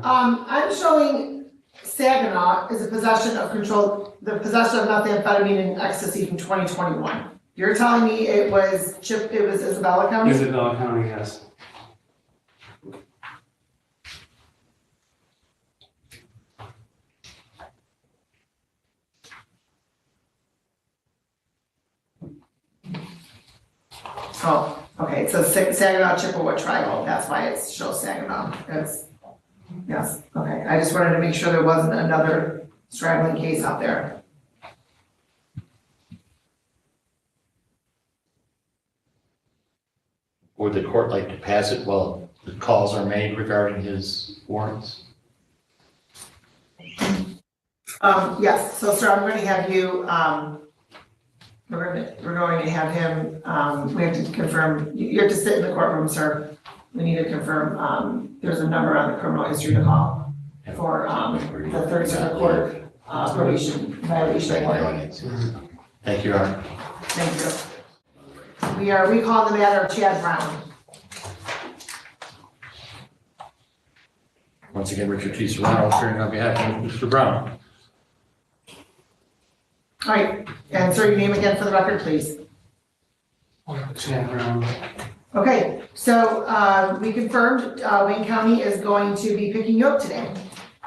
I'm showing Saginaw is a possession of methamphetamine and ecstasy from 2021. You're telling me it was Isabella County? Isabella County, yes. Oh, okay, so Saginaw Chippewa Tribal, that's why it shows Saginaw. Yes, okay, I just wanted to make sure there wasn't another straggling case out there. Would the court like to pass it while the calls are made regarding his warrants? Yes, so sir, I'm gonna have you, we're going to have him, we have to confirm, you have to sit in the courtroom, sir. We need to confirm, there's a number on the criminal history to call for, the Third Circuit Court, probation violation warrant. Thank you, Your Honor. Thank you. We are recalling the matter of Chad Brown. Once again, Richard T. Serrano, appearing on behalf of Mr. Brown. All right, and sir, your name again for the record, please. Chad Brown. Okay, so we confirmed Wayne County is going to be picking you up today.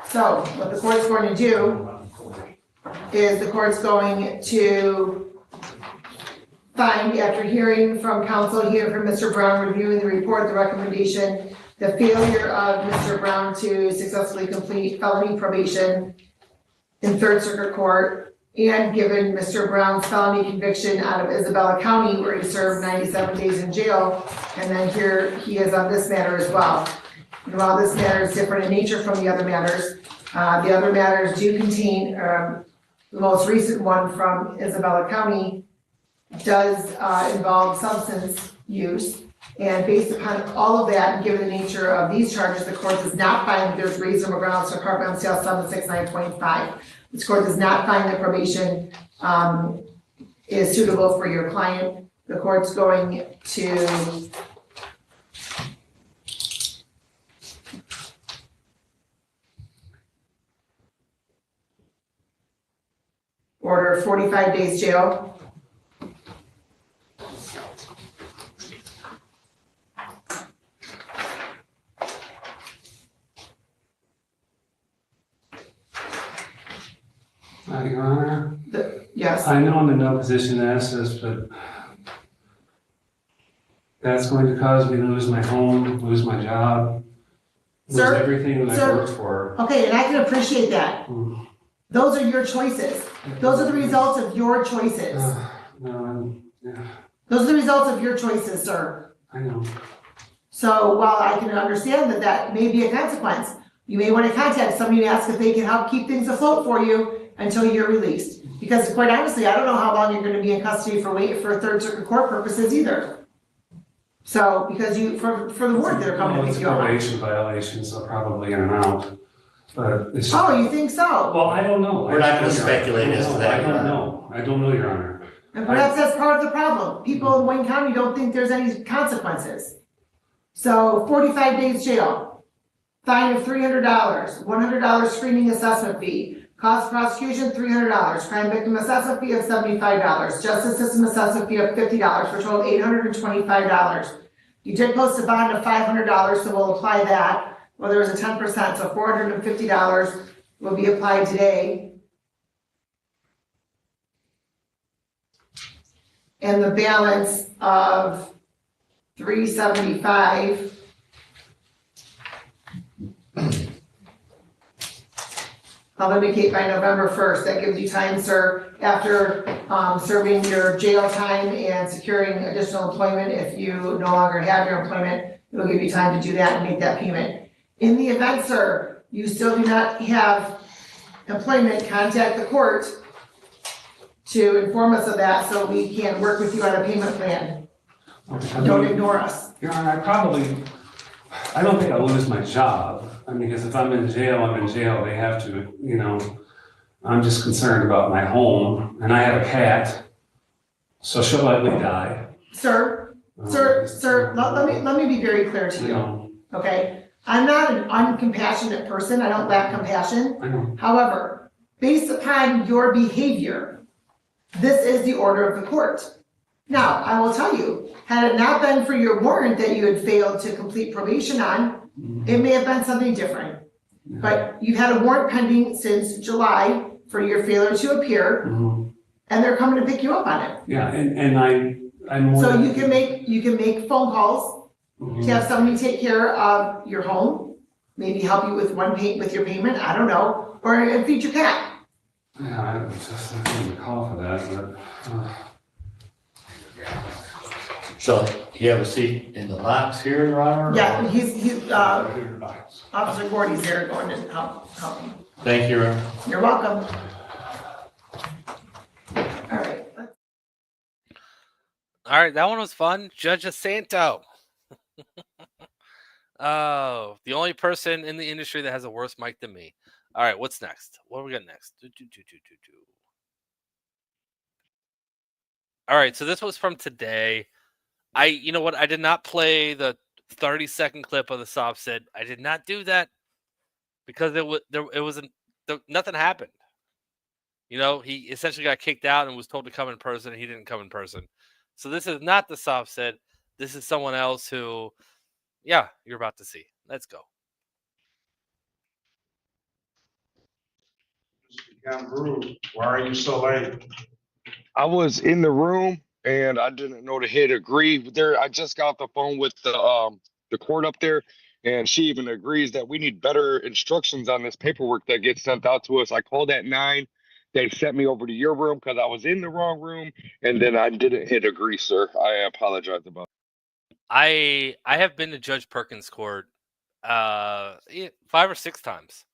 So what the court's going to do is the court's going to find, after hearing from counsel, hearing from Mr. Brown, reviewing the report, the recommendation, the failure of Mr. Brown to successfully complete felony probation in Third Circuit Court, and given Mr. Brown's felony conviction out of Isabella County where he served 97 days in jail, and then here he is on this matter as well. And while this matter is different in nature from the other matters do contain, the most recent one from Isabella County does involve substance use. And based upon all of that, and given the nature of these charges, the court does not find that there's reasonable grounds for carpet on sale 769.5. This court does not find that probation is suitable for your client. The court's going to order 45 days jail. Your Honor, Yes, I know I'm in no position to ask this, but that's going to cause me to lose my home, lose my job, lose Sir, everything that I sir. worked for. okay, and I can appreciate that. Mm. Those are your choices. Those are the results of your choices. Yeah, Those are the results of your choices, sir. I know. So while I can understand that that may be a consequence, you may want to contact somebody and ask if they can help keep things afloat for you until you're released. Because quite honestly, I don't know how long you're going to be in custody for third circuit court purposes either. So, because for the work that are coming to It's pick a you up. probation violation, so probably in and out. But it's. Oh, you think so? Well, I don't know. We're not gonna speculate as to that, I Your don't Honor. know. I don't know, Your Honor. And perhaps that's part of the problem. People in Wayne County don't think there's any consequences. So 45 days jail, fine of $300, $100 screening assessment fee, cost of prosecution $300, crime victim assessment fee of $75, justice system assessment fee of $50, for a total of $825. You did post a bond of $500, so we'll apply that. Well, there was a 10%, so $450 will be applied today. And the balance of $375 I'll indicate by November 1st. That gives you time, sir, after serving your jail time and securing additional employment. If you no longer have your employment, it will give you time to do that and make that payment. In the event, sir, you still do not have employment, contact the court to inform us of that so we can work with you on a payment plan. Don't ignore us. Your Honor, I don't think I'll lose my job. I mean, because if I'm in jail, I'm in jail. They have to, I'm just concerned about my home, and I have a cat, so she'll likely die. Sir, let me be very clear to you, okay? I'm not an uncompassionate person. I don't lack compassion. I know. However, based upon your behavior, this is the order of the court. Now, I will tell you, had it not been for your warrant that you had failed to complete probation on, it may have been something different. But you've had a warrant pending since July for your failure to appear, and they're coming to pick you up on it. Yeah, and I'm. So you can make phone calls to have somebody take care of your home, maybe help you with your payment, I don't know, or feed your cat. Yeah, I didn't call for that, but. So you have a seat in the box here, Your Honor? Yeah, he's Officer Gordy's there going to help you. Thank you, Your Honor. You're welcome. All right. All right, that one was fun. Judge Santo. Oh, the only person in the industry that has a worse mic than me. All right, what's next? What do we got next? All right, so this was from today. You know what? I did not play the 30-second clip of the soft set. I did not do that because nothing happened. He essentially got kicked out and was told to come in person, and he didn't come in person. So this is not the soft set. This is someone else who, yeah, you're about to see. Let's go. Gamber, why are you so late? I was in the room and I didn't know to hit agree. There, I just got off the phone with the court up there, and she even agrees that we need better instructions on this paperwork that gets sent out to us. I called at 9. They sent me over to your room because I was in the wrong room, and then I didn't hit agree, sir. I apologize about that. I have been to Judge Perkins' court 5 or 6 times.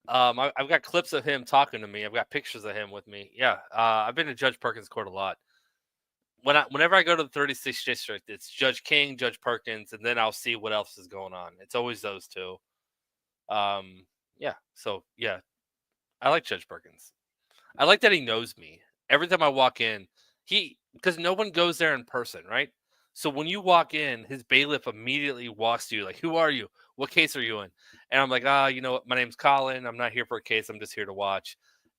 I've got clips of him talking to me. I've got pictures of him with me. Yeah, I've been to Judge Perkins' court a lot. Whenever I go to the 36th district, it's Judge King, Judge Perkins, and then I'll see what else is going on. It's always those two. Yeah. So yeah, I like Judge Perkins. I like that he knows me. Every time I walk in, because no one goes there in person, right? So when you walk in, his bailiff immediately walks to you like, "Who are you? What case are you in?" And I'm like, you know what? My name's Colin. I'm not here for a case. I'm just here to watch.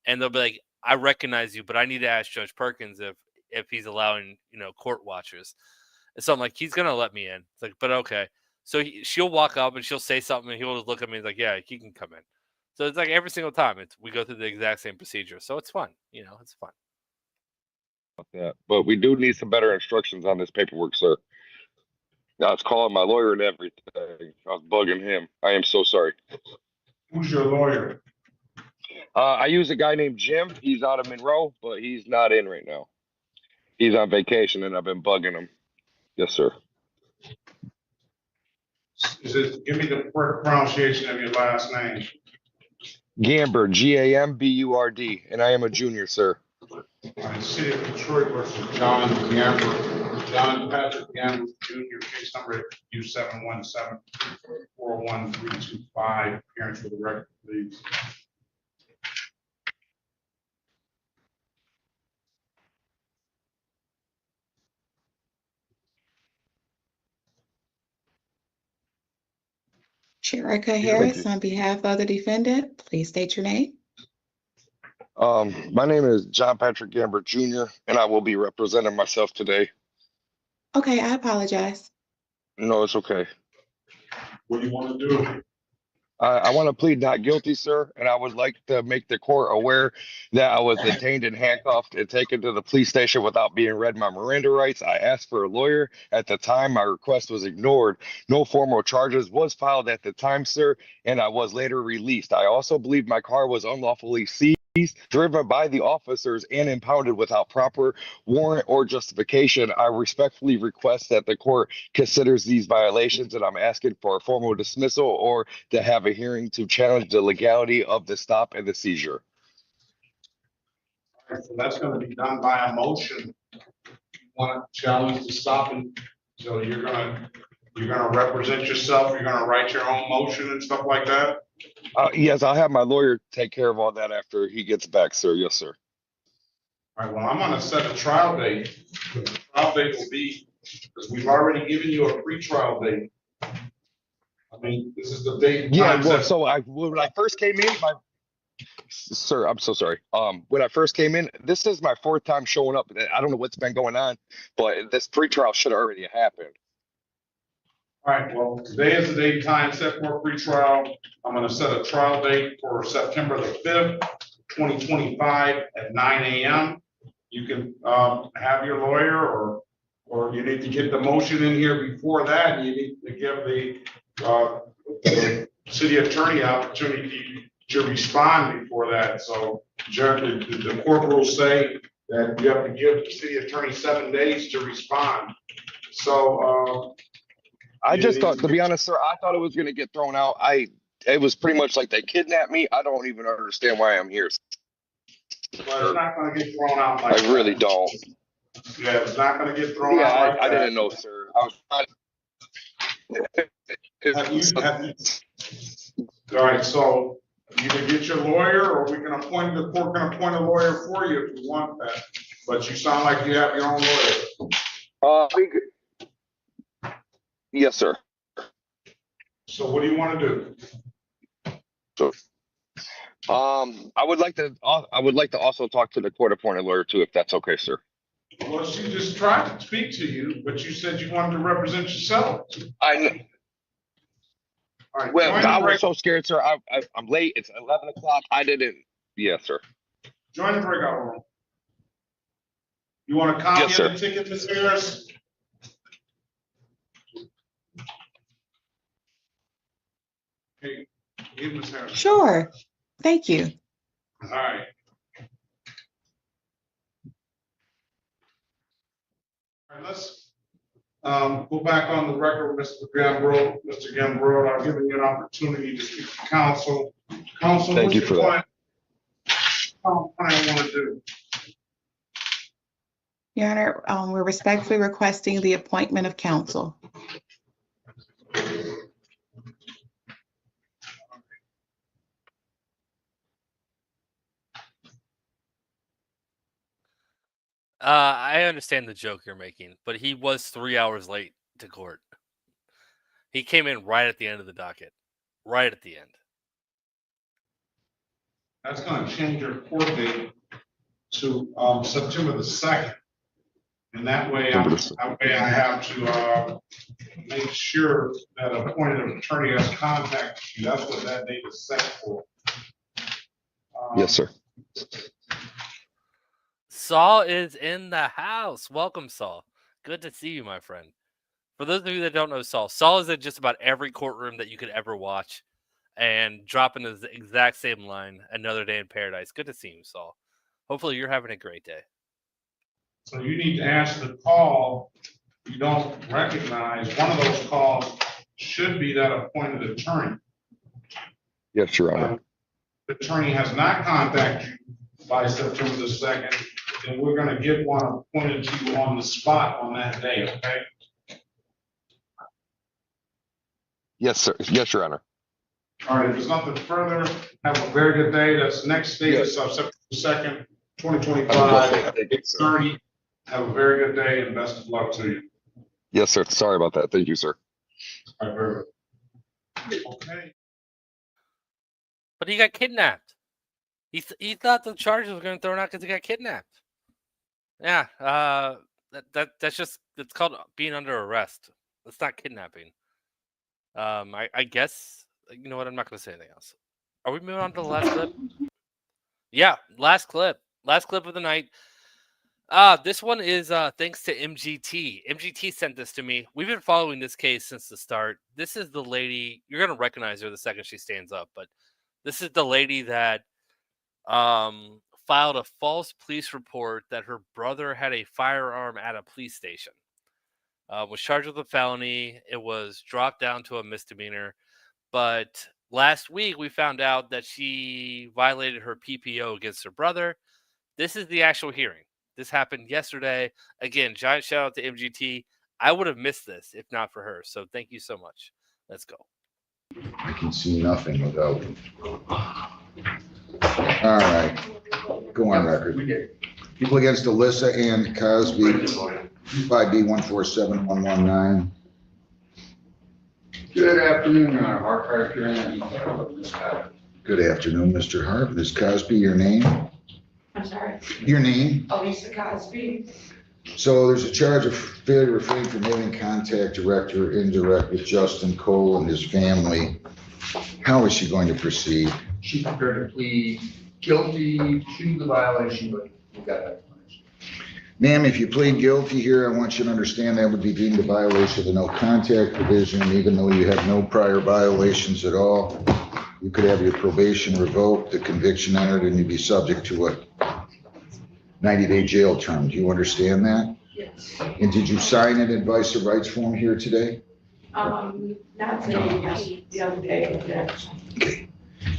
And they'll be like, "I recognize you, but I need to ask Judge Perkins if he's allowing, court watchers." And so I'm like, he's gonna let me in. It's like, but okay. So she'll walk up and she'll say something, and he'll just look at me and like, "Yeah, he can come in." So it's like every single time we go through the exact same procedure. So it's fun. It's fun. Yeah, but we do need some better instructions on this paperwork, sir. I was calling my lawyer and everything. I was bugging him. I am so sorry. Who's your lawyer? I use a guy named Jim. He's out of Monroe, but he's not in right now. He's on vacation, and I've been bugging him. Yes, sir. Give me the pronunciation of your last name. Gamber, Gamburd, and I am a junior, sir. City of Detroit versus John Gamber, John Patrick Gamber Jr., case number U717-41325. Appearance for the record, please. Sharika Harris, on behalf of the defendant, please state your name. My name is John Patrick Gamber Jr., and I will be representing myself today. Okay, I apologize. No, it's okay. What do you want to do? I want to plead not guilty, sir, and I would like to make the court aware that I was detained and handcuffed and taken to the police station without being read my Miranda rights. I asked for a lawyer. At the time, my request was ignored. No formal charges was filed at the time, sir, and I was later released. I also believe my car was unlawfully seized, driven by the officers, and impounded without proper warrant or justification. I respectfully request that the court considers these violations, and I'm asking for a formal dismissal or to have a hearing to challenge the legality of the stop and the seizure. All right, so that's going to be done by a motion. You want to challenge the stopping, so you're gonna represent yourself. You're gonna write your own motion and stuff like that. Yes, I'll have my lawyer take care of all that after he gets back, sir. Yes, sir. All right, well, I'm gonna set a trial date. The trial date will be, because we've already given you a pre-trial date. I mean, this is the date. Yeah, well, so when I first came in, sir, I'm so sorry. When I first came in, this is my fourth time showing up. I don't know what's been going on, but this pre-trial should have already happened. All right, well, today is the date and time set for pre-trial. I'm gonna set a trial date for September the 5th, 2025 at 9 a.m. You can have your lawyer, or you need to get the motion in here before that, and you need to give the city attorney opportunity to respond before that. So the court rules say that you have to give the city attorney 7 days to respond. So I just thought, to be honest, sir, I thought it was going to get thrown out. It was pretty much like they kidnapped me. I don't even understand why I'm here. But it's not going to get thrown out like I really don't. Yeah, it's not going to get thrown out like I that. didn't know, sir. I was All right, so either get your lawyer, or the court can appoint a lawyer for you if you want that. But you sound like you have your own lawyer. Yes, sir. So what do you want to do? So, I would like to also talk to the court-appointed lawyer too, if that's okay, sir. Well, she just tried to speak to you, but you said you wanted to represent yourself. I know. All right, Well, I was so scared, sir. I'm late. It's 11 o'clock. I didn't. Yes, sir. Join the breakout room. You want a copy Yes, of the ticket, Ms. Harris? Hey, give Ms. Harris. Sure. Thank you. All right. All right, let's go back on the record, Mr. Gamber. Mr. Gamber, I've given you an opportunity to speak to counsel. Counsel, Thank you what's for your that. client want to do? Your Honor, we're respectfully requesting the appointment of counsel. I understand the joke you're making, but he was 3 hours late to court. He came in right at the end of the docket. Right at the end. That's going to change your court date to September the 2nd. And that way, I have to make sure that appointed attorney has contacted you. That's what that date is set for. Yes, sir. Saul is in the house. Welcome, Saul. Good to see you, my friend. For those of you that don't know Saul, Saul is in just about every courtroom that you could ever watch and dropping the exact same line, another day in paradise. Good to see you, Saul. Hopefully you're having a great day. So you need to answer the call. You don't recognize, one of those calls should be that appointed attorney. Yes, Your Honor. The attorney has not contacted you by September the 2nd, then we're gonna get one appointed to you on the spot on that day, okay? Yes, sir. Yes, Your Honor. All right, if there's nothing further, have a very good day. That's next day, is September 2nd, 2025, 30. Have a very good day and best of luck to you. Yes, sir. Sorry about that. Thank you, sir. All right, very good. Okay. But he got kidnapped. He thought the charges were going to throw him out because he got kidnapped. Yeah, that's just, it's called being under arrest. It's not kidnapping. I guess, you know what, I'm not going to say anything else. Are we moving on to the last clip? Yeah, last clip of the night. This one is thanks to MGT. MGT sent this to me. We've been following this case since the start. This is the lady, you're going to recognize her the second she stands up, but this is the lady that filed a false police report that her brother had a firearm at a police station. Was charged with a felony. It was dropped down to a misdemeanor. But last week, we found out that she violated her PPO against her brother. This is the actual hearing. This happened yesterday. Again, giant shout out to MGT. I would have missed this if not for her. So thank you so much. Let's go. I can see nothing without. All right. Go on record. People against Alyssa Ann Cosby, 5B147119. Good afternoon, Your Honor. Mark Hart here. Good afternoon, Mr. Hart. Ms. Cosby, your name? I'm sorry. Your name? Elisa Cosby. So there's a charge of failure to refrain from having contact, direct or indirect, with Justin Cole and his family. How is she going to proceed? She's prepared to plead guilty to the violation, but we got that. Ma'am, if you plead guilty here, I want you to understand that would be deemed a violation of the no contact provision, even though you have no prior violations at all. You could have your probation revoked, the conviction entered, and you'd be subject to a 90-day jail term. Do you understand that? Yes. And did you sign an advice of rights form here today? Not today, the other day. Okay.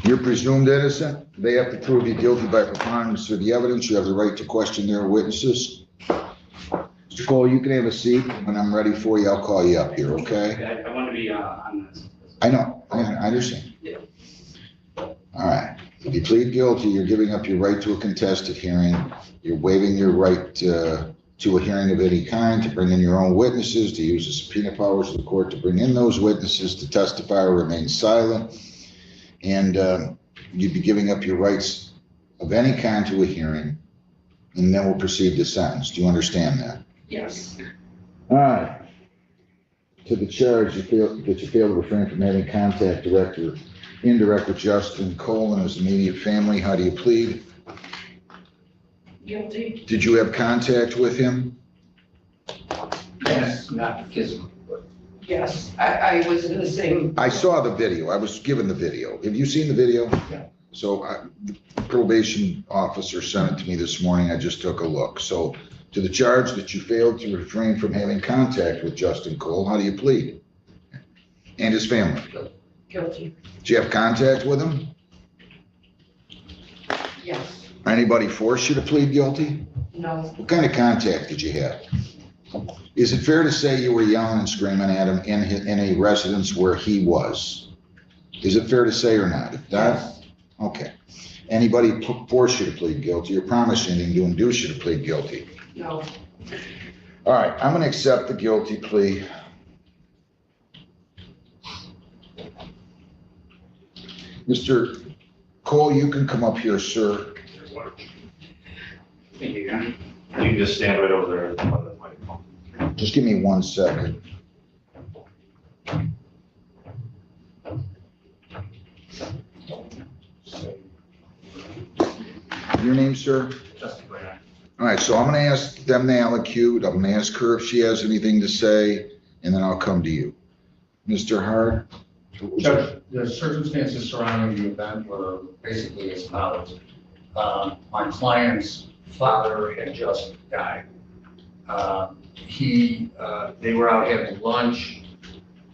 You're presumed innocent. They have to prove you guilty by preponderance of the evidence. You have the right to question their witnesses. Mr. Cole, you can have a seat. When I'm ready for you, I'll call you up here, okay? I want to be on this. I know. I understand. Yeah. All right. If you plead guilty, you're giving up your right to a contested hearing. You're waiving your right to a hearing of any kind, to bring in your own witnesses, to use the subpoena powers of the court to bring in those witnesses, to testify or remain silent. And you'd be giving up your rights of any kind to a hearing, and then we'll proceed to sentence. Do you understand that? Yes. All right. To the charge, that you fail to refrain from having contact, direct or indirect, with Justin Cole and his immediate family. How do you plead? Guilty. Did you have contact with him? Yes, not kissing. Yes, I was in the same. I saw the video. I was given the video. Have you seen the video? Yeah. So the probation officer sent it to me this morning. I just took a look. So to the charge that you failed to refrain from having contact with Justin Cole, how do you plead? And his family? Guilty. Did you have contact with him? Yes. Anybody force you to plead guilty? No. What kind of contact did you have? Is it fair to say you were yelling and screaming at him in a residence where he was? Is it fair to say or not? If not, Yes. okay. Anybody force you to plead guilty or promise anything to induce you to plead guilty? No. All right, I'm going to accept the guilty plea. Mr. Cole, you can come up here, sir. Thank you, Aaron. You can just stand right over there by the microphone. Just give me 1 second. your name, sir? Justin Grant. All right, so I'm gonna ask them to allocute. I'm gonna ask her if she has anything to say, and then I'll come to you. Mr. Hart? Judge, the circumstances surrounding the event were basically as follows. My client's father had just died. They were out having lunch.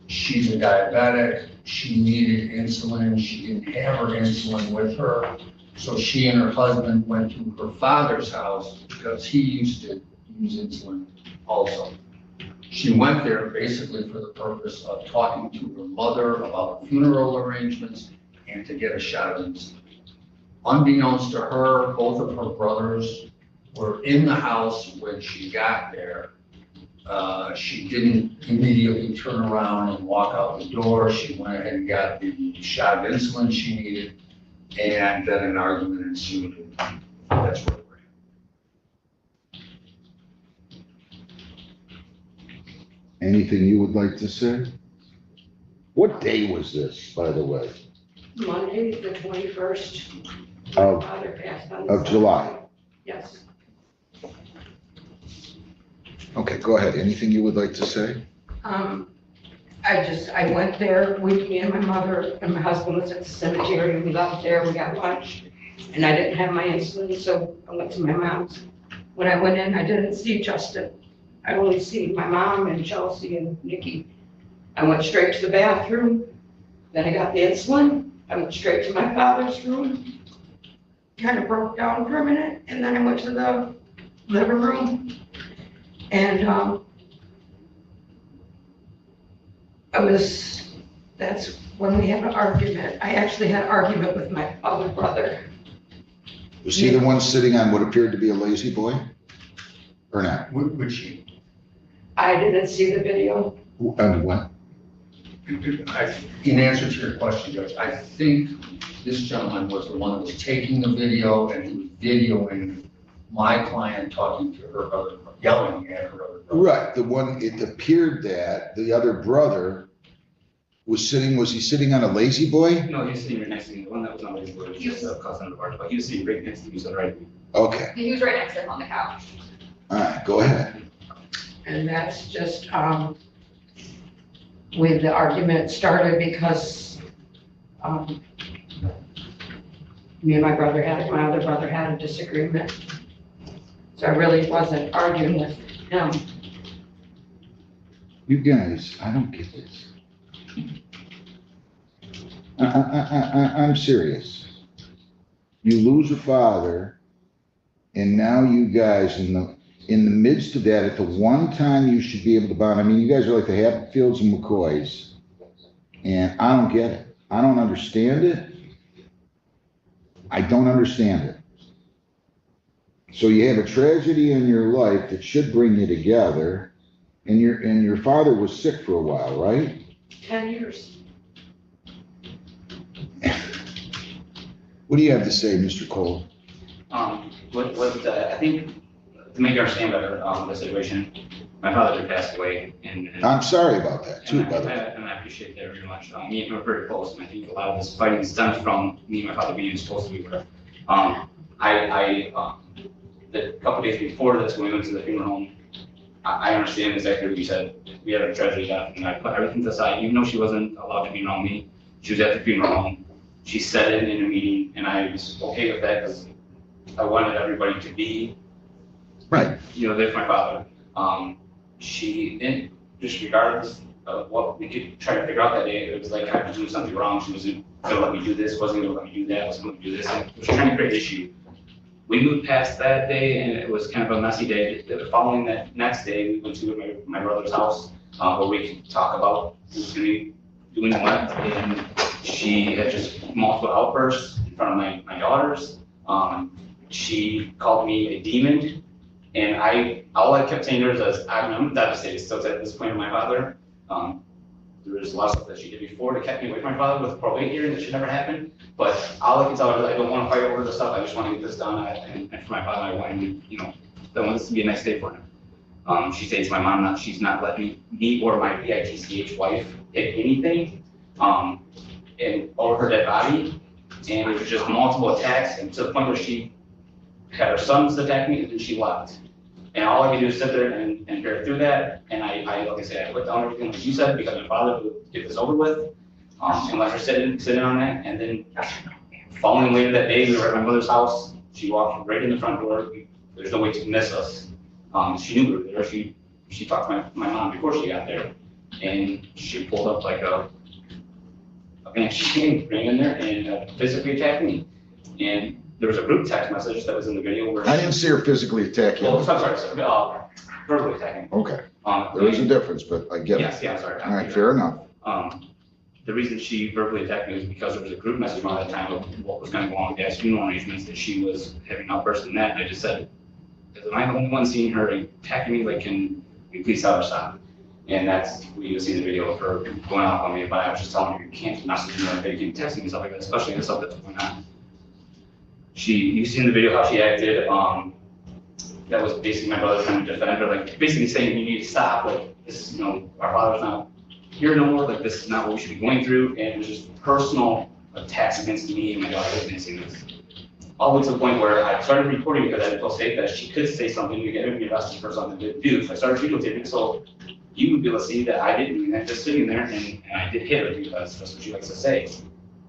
She's a diabetic. She needed insulin. She didn't have her insulin with her. So she and her husband went to her father's house because he used to use insulin also. She went there basically for the purpose of talking to her mother about funeral arrangements and to get a shot of insulin. Unbeknownst to her, both of her brothers were in the house when she got there. She didn't immediately turn around and walk out the door. She went ahead and got the shot of insulin she needed, and then an argument ensued. That's where we're at. Anything you would like to say? What day was this, by the way? Monday, the 21st. Of- Father passed on Of Sunday. July? Yes. Okay, go ahead. Anything you would like to say? I went there, me and my mother and my husband was at the cemetery. We left there, we got lunch, and I didn't have my insulin, so I went to my mom's. When I went in, I didn't see Justin. I only see my mom and Chelsea and Nikki. I went straight to the bathroom, then I got the insulin. I went straight to my father's room, kind of broke down for a minute, and then I went to the living room. And that's when we had an argument. I actually had an argument with my other brother. Was he the one sitting on what appeared to be a lazy boy? Or not? Would she? I didn't see the video. And what? In answer to your question, Judge, I think this gentleman was the one that was taking the video and he was videoing my client talking to her other, yelling at her other brother. Right, the one, it appeared that the other brother was he sitting on a lazy boy? No, he was sitting right next to me. The one that was on his board was just a cousin of ours, but he was sitting right next to me, so right. Okay, He was right next to him on the couch. all right, go ahead. And that's just, with the argument started because, me and my other brother had a disagreement. So I really wasn't arguing with him. You guys, I don't get this. I'm serious. You lose a father, and now you guys in the midst of that, at the one time you should be able to bond. I mean, you guys are like the Hatfields and McCoys, and I don't get it. I don't understand it. I don't understand it. So you have a tragedy in your life that should bring you together, and your father was sick for a while, right? 10 years. What do you have to say, Mr. Cole? I think to make you understand better, the situation, my father had passed away and I'm sorry about that too, by the way. And I appreciate that very much. Me and him are very close, and I think a lot of this fighting stems from me and my father being as close as we were. The couple days before this, when we went to the funeral home, I understand exactly what you said. We had a tragedy death, and I put everything to the side, even though she wasn't allowed to be around me. She was at the funeral home. She said it in a meeting, and I was okay with that because I wanted everybody to be, right. You know, there for my father. She didn't, just regardless of what we could try to figure out that day, it was like I was doing something wrong. She wasn't gonna let me do this, wasn't gonna let me do that, wasn't gonna do this. And was trying to create an issue. We moved past that day, and it was kind of a messy day. The following that next day, we went to my brother's house where we could talk about who was gonna be doing what, and she had just multiple outbursts in front of my daughters. She called me a demon, and all I kept saying to her is, I'm devastated still at this point with my father. There was a lot of stuff that she did before that kept me away from my father with probate hearing that should never happen. But all I can tell her is I don't want to fight over this stuff. I just want to get this done. And for my father, I want him to, I want this to be a nice day for him. She says my mom, she's not letting me or my PITCH wife hit anything and over her dead body. And it was just multiple attacks, and to the point where she had her sons attack me, and then she left. And all I could do is sit there and bear through that. And I like I said, I put down everything like you said, because my father would get this over with. And let her sit on that. And then following later that day, we were at my mother's house. She walked right in the front door. There's no way to miss us. She knew we were there. She talked to my mom before she got there. And she pulled up like a man. She came, ran in there and physically attacked me. And there was a group text message that was in the video where I didn't see her physically attack you. well, I'm sorry, verbally attacking. Okay, there is a difference, but I get it. Yes, yeah, I'm sorry. All right, fair enough. The reason she verbally attacked me was because there was a group message around that time of what was going to go on with Dad's funeral arrangements, that she was having outbursts in that. And I just said, am I the only one seeing her attacking me? Like, can you please tell her stop? And that's, we see the video of her going off on me, but I was just telling her, you can't message me, or you can't text me and stuff like that, especially in stuff that's going on. You see in the video how she acted, that was basically my brother trying to defend her, like basically saying you need to stop, like this is, our father's not here no more, like this is not what we should be going through, and it was just personal attacks against me and my daughter witnessing this. All the way to the point where I started recording because I didn't feel safe that she could say something to get me arrested for something I didn't do. So I started videotaping so you would be able to see that I didn't do that, just sitting there, and I did hit her because that's what she likes to say.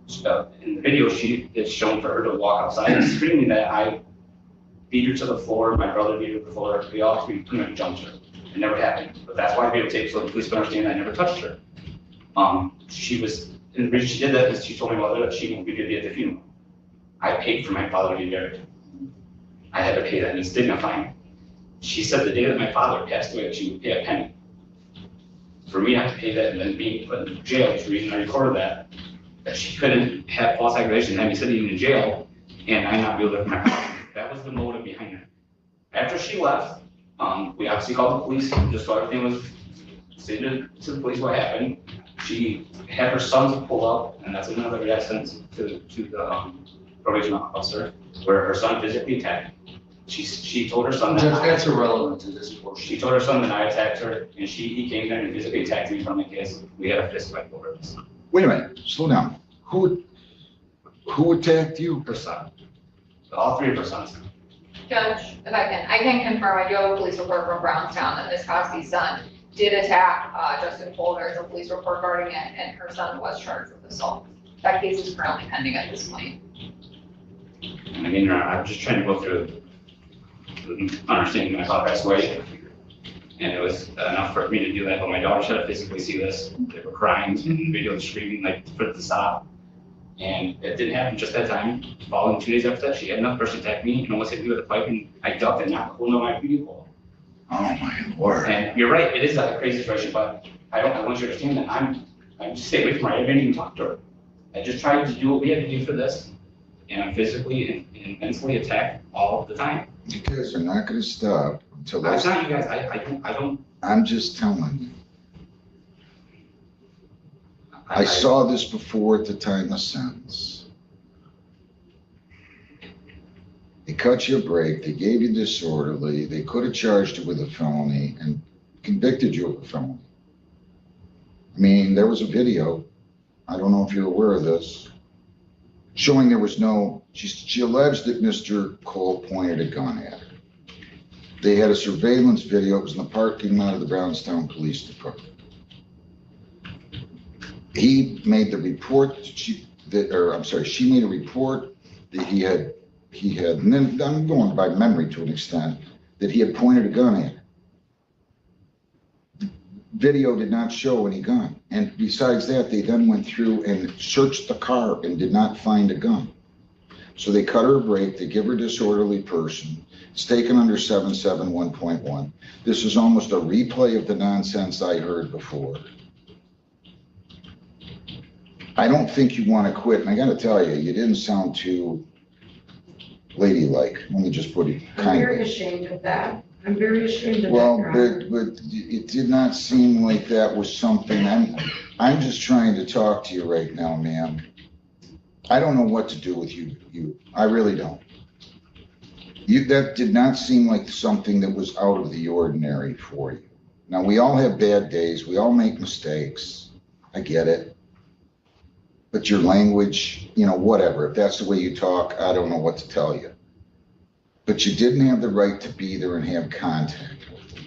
So in the video, it's shown for her to walk outside and screaming that I beat her to the floor, my brother beat her to the floor, we all pretty much jumped her. It never happened, but that's why I videotaped, so the police would understand I never touched her. She was, and the reason she did that is she told my mother that she won't be at the funeral. I paid for my father to be buried. I had to pay that, and it's dignifying. She said the day that my father passed away, that she would pay a penny. For me not to pay that and then being put in jail, which is the reason I recorded that she couldn't have false accusation and have me sitting in jail and I not be able to my father. That was the motive behind it. After she left, we obviously called the police just so everything was stated to the police what happened. She had her sons pull up, and that's another reaction to the probation officer, where her son physically attacked. She told her son that That's irrelevant to this portion. She told her son that I attacked her, and he came there and physically attacked me from the case. We had a fist fight over this. Wait a minute, slow down. Who attacked you? Her son. All three of her sons. Judge, if I can confirm, I do have a police report from Brownstown that Ms. Cosby's son did attack Justin Fuller. There's a police report regarding it, and her son was charged with assault. That case is currently pending at this point. And again, I'm just trying to go through understanding my father passed away. And it was enough for me to do that, but my daughter had to physically see this. They were crying and video screaming like for it to stop. And it didn't happen just that time. Following 2 days after that, she had another person attack me and almost hit me with a pipe, and I ducked and knocked the hole into my vehicle. Oh my Lord. And you're right, it is a crazy situation, but I want you to understand that I'm just stay away from her. I didn't even talk to her. I just tried to do what we had to do for this. And I'm physically and mentally attacked all the time. You guys are not gonna stop until It's not you guys, I don't. I'm just telling you. I saw this before at the time of sentence. They cut you a break, they gave you disorderly, they could have charged you with a felony and convicted you of a felony. I mean, there was a video, I don't know if you're aware of this, showing there was no, she alleged that Mr. Cole pointed a gun at her. They had a surveillance video, it was in the parking lot of the Brownstown Police Department. He made the report, she made a report that he had, and then I'm going by memory to an extent, that he had pointed a gun at her. The video did not show any gun. And besides that, they then went through and searched the car and did not find a gun. So they cut her a break, they give her disorderly person. It's taken under 771.1. This is almost a replay of the nonsense I heard before. I don't think you want to quit, and I gotta tell you, you didn't sound too ladylike. Let me just put it I'm kindly. very ashamed of that. I'm very ashamed of that. Well, Your Honor. but it did not seem like that was something, I'm just trying to talk to you right now, ma'am. I don't know what to do with you, I really don't. That did not seem like something that was out of the ordinary for you. Now, we all have bad days, we all make mistakes, I get it. But your language, whatever, if that's the way you talk, I don't know what to tell you. but you didn't have the right to be there and have contact with them.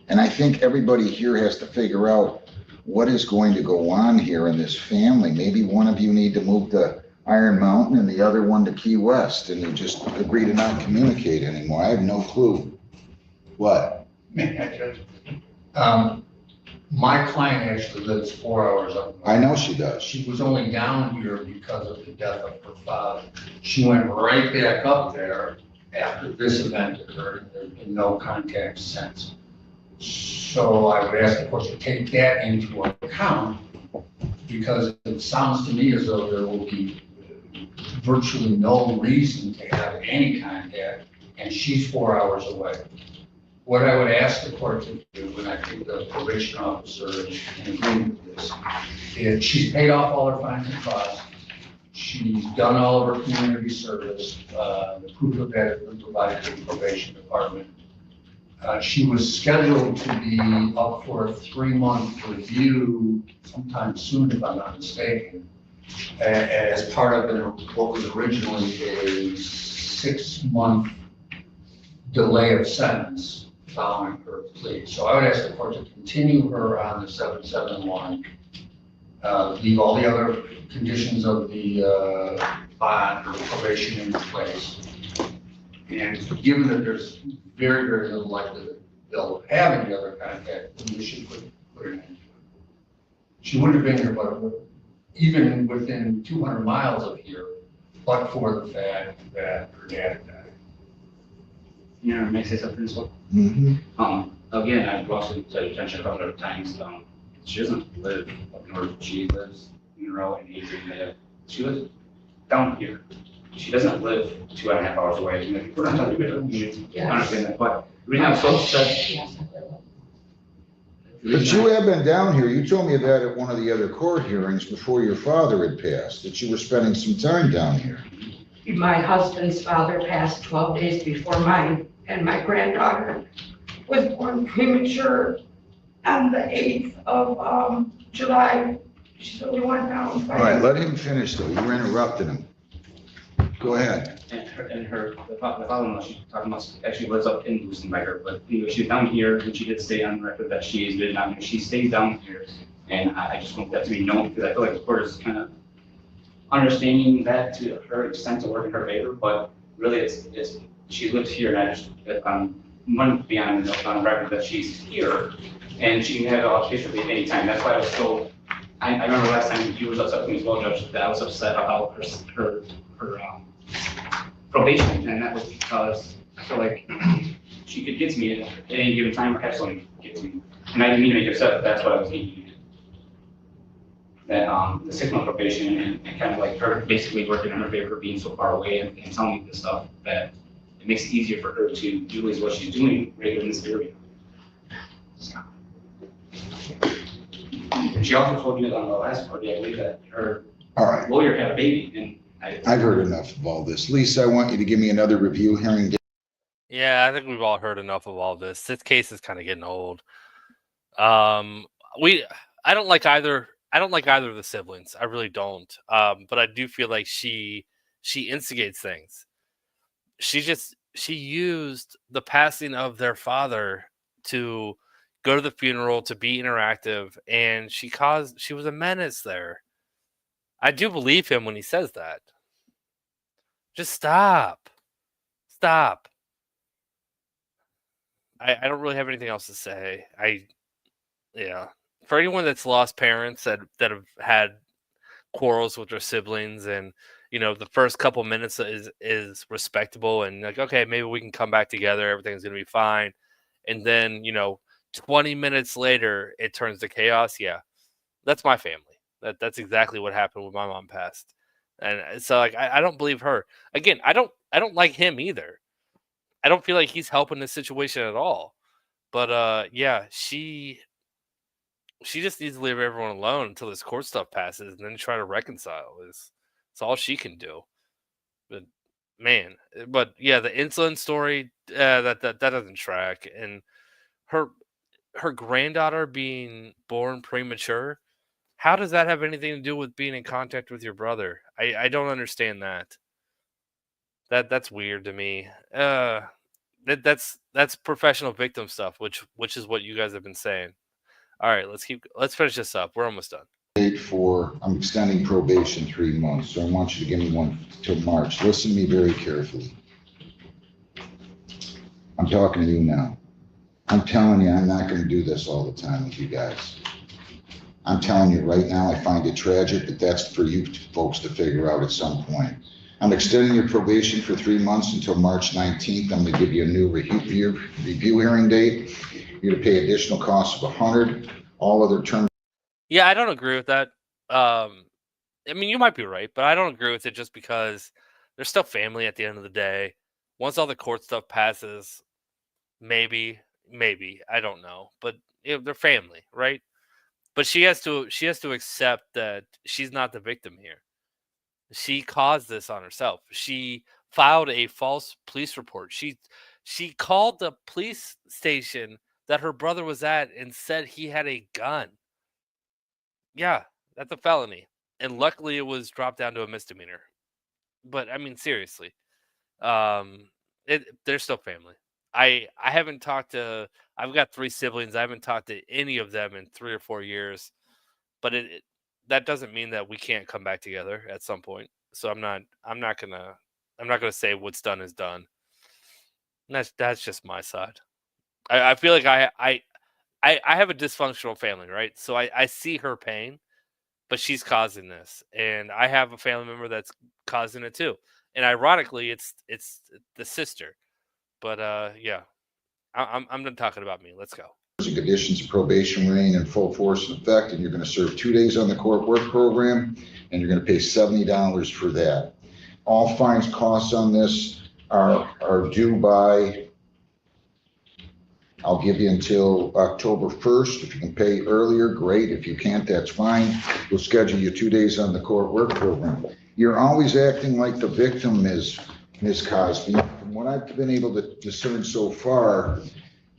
And I think everybody here has to figure out what is going to go on here in this family. Maybe one of you need to move to Iron Mountain and the other one to Key West, and you just agree to not communicate anymore. I have no clue. What? My client actually lives 4 hours up. I know she does. She was only down here because of the death of her father. She went right back up there after this event occurred. There's been no contact since. So I would ask the court to take that into account, because it sounds to me as though there will be virtually no reason to have any contact, and she's 4 hours away. What I would ask the court to do, when I think the probation officer is in agreement with this, is she's paid off all her fines and costs. She's done all of her community service. The proof of that has been provided to the probation department. She was scheduled to be up for a 3-month review sometime soon, if I'm not mistaken, as part of what was originally a 6-month delay of sentence following her plea. So I would ask the court to continue her on the 771, leave all the other conditions of the bond or probation in place. And given that there's very, very little likelihood they'll have any other contact, then we should put an end to it. She wouldn't have been here, but even within 200 miles of here, but for the fact that her dad died. Yeah, may I say something as well? Again, I've also said attention a couple of times. She doesn't live up north. She lives in Monroe and Adrian. She lives down here. She doesn't live 2.5 hours away. You know, we're not talking about it. I understand that, but we have so upset. But you have been down here. You told me that at one of the other court hearings before your father had passed, that you were spending some time down here. My husband's father passed 12 days before mine, and my granddaughter was born premature on the 8th of July. She's only 1 pound. All right, let him finish though. You were interrupting him. Go ahead. The father-in-law she's talking about actually lives up in Lucenberger, but you know, she's down here, and she did stay on record that she has been down here. She stays down here, and I just want that to be known, because I feel like the court is kind of understanding that to her extent to work in her favor, but really it's she lives here, and I just want to be on record that she's here, and she can have an altercation with me anytime. That's why I was so. I remember last time you was upset with me as well, Judge, that I was upset about her probation, and that was because I feel like she could get to me at any given time or have someone get to me. And I didn't mean to make you upset, but that's what I was getting at. That the 6-month probation and kind of like her basically working in her favor, being so far away and telling me this stuff, that it makes it easier for her to do is what she's doing right in this area. And she also told me on the last party, I believe, that her lawyer had a baby, and I've heard enough of all this. Lisa, I want you to give me another review hearing. Yeah, I think we've all heard enough of all this. This case is kind of getting old. I don't like either. I don't like either of the siblings. I really don't. But I do feel like she instigates things. She used the passing of their father to go to the funeral, to be interactive, and she was a menace there. I do believe him when he says that. Just stop. Stop. I don't really have anything else to say. Yeah. For anyone that's lost parents that have had quarrels with their siblings, and you know, the first couple minutes is respectable and like, okay, maybe we can come back together, everything's gonna be fine. And then, you know, 20 minutes later it turns to chaos. Yeah. That's my family. That's exactly what happened when my mom passed. And so like I don't believe her. Again, I don't like him either. I don't feel like he's helping this situation at all. But yeah, she just needs to leave everyone alone until this court stuff passes, and then try to reconcile. It's all she can do. But man, but yeah, the insulin story that doesn't track, and her granddaughter being born premature. How does that have anything to do with being in contact with your brother? I don't understand that. That's weird to me. That's professional victim stuff, which is what you guys have been saying. All right, let's finish this up. We're almost done. I'm extending probation 3 months, so I want you to give me one till March. Listen to me very carefully. I'm talking to you now. I'm telling you, I'm not gonna do this all the time with you guys. I'm telling you right now, I find it tragic, but that's for you folks to figure out at some point. I'm extending your probation for 3 months until March 19th. I'm gonna give you a new review hearing date. You're gonna pay additional costs of $100. All other terms. Yeah, I don't agree with that. I mean, you might be right, but I don't agree with it just because they're still family at the end of the day. Once all the court stuff passes, maybe, I don't know, but they're family, right? But she has to accept that she's not the victim here. She caused this on herself. She filed a false police report. She called the police station that her brother was at and said he had a gun. Yeah, that's a felony. And luckily it was dropped down to a misdemeanor. But I mean, seriously, they're still family. I haven't talked to. I've got 3 siblings. I haven't talked to any of them in 3 or 4 years. But that doesn't mean that we can't come back together at some point. So I'm not gonna say what's done is done. And that's just my side. I feel like I have a dysfunctional family, right? So I see her pain, but she's causing this, and I have a family member that's causing it too. And ironically, it's the sister. But yeah, I'm done talking about me. Let's go. And conditions of probation remain in full force and effect, and you're going to serve 2 days on the court work program, and you're going to pay $70 for that. All fines, costs on this are due by, I'll give you until October 1st. If you can pay earlier, great. If you can't, that's fine. We'll schedule you 2 days on the court work program. You're always acting like the victim, Ms. Cosby. From what I've been able to discern so far,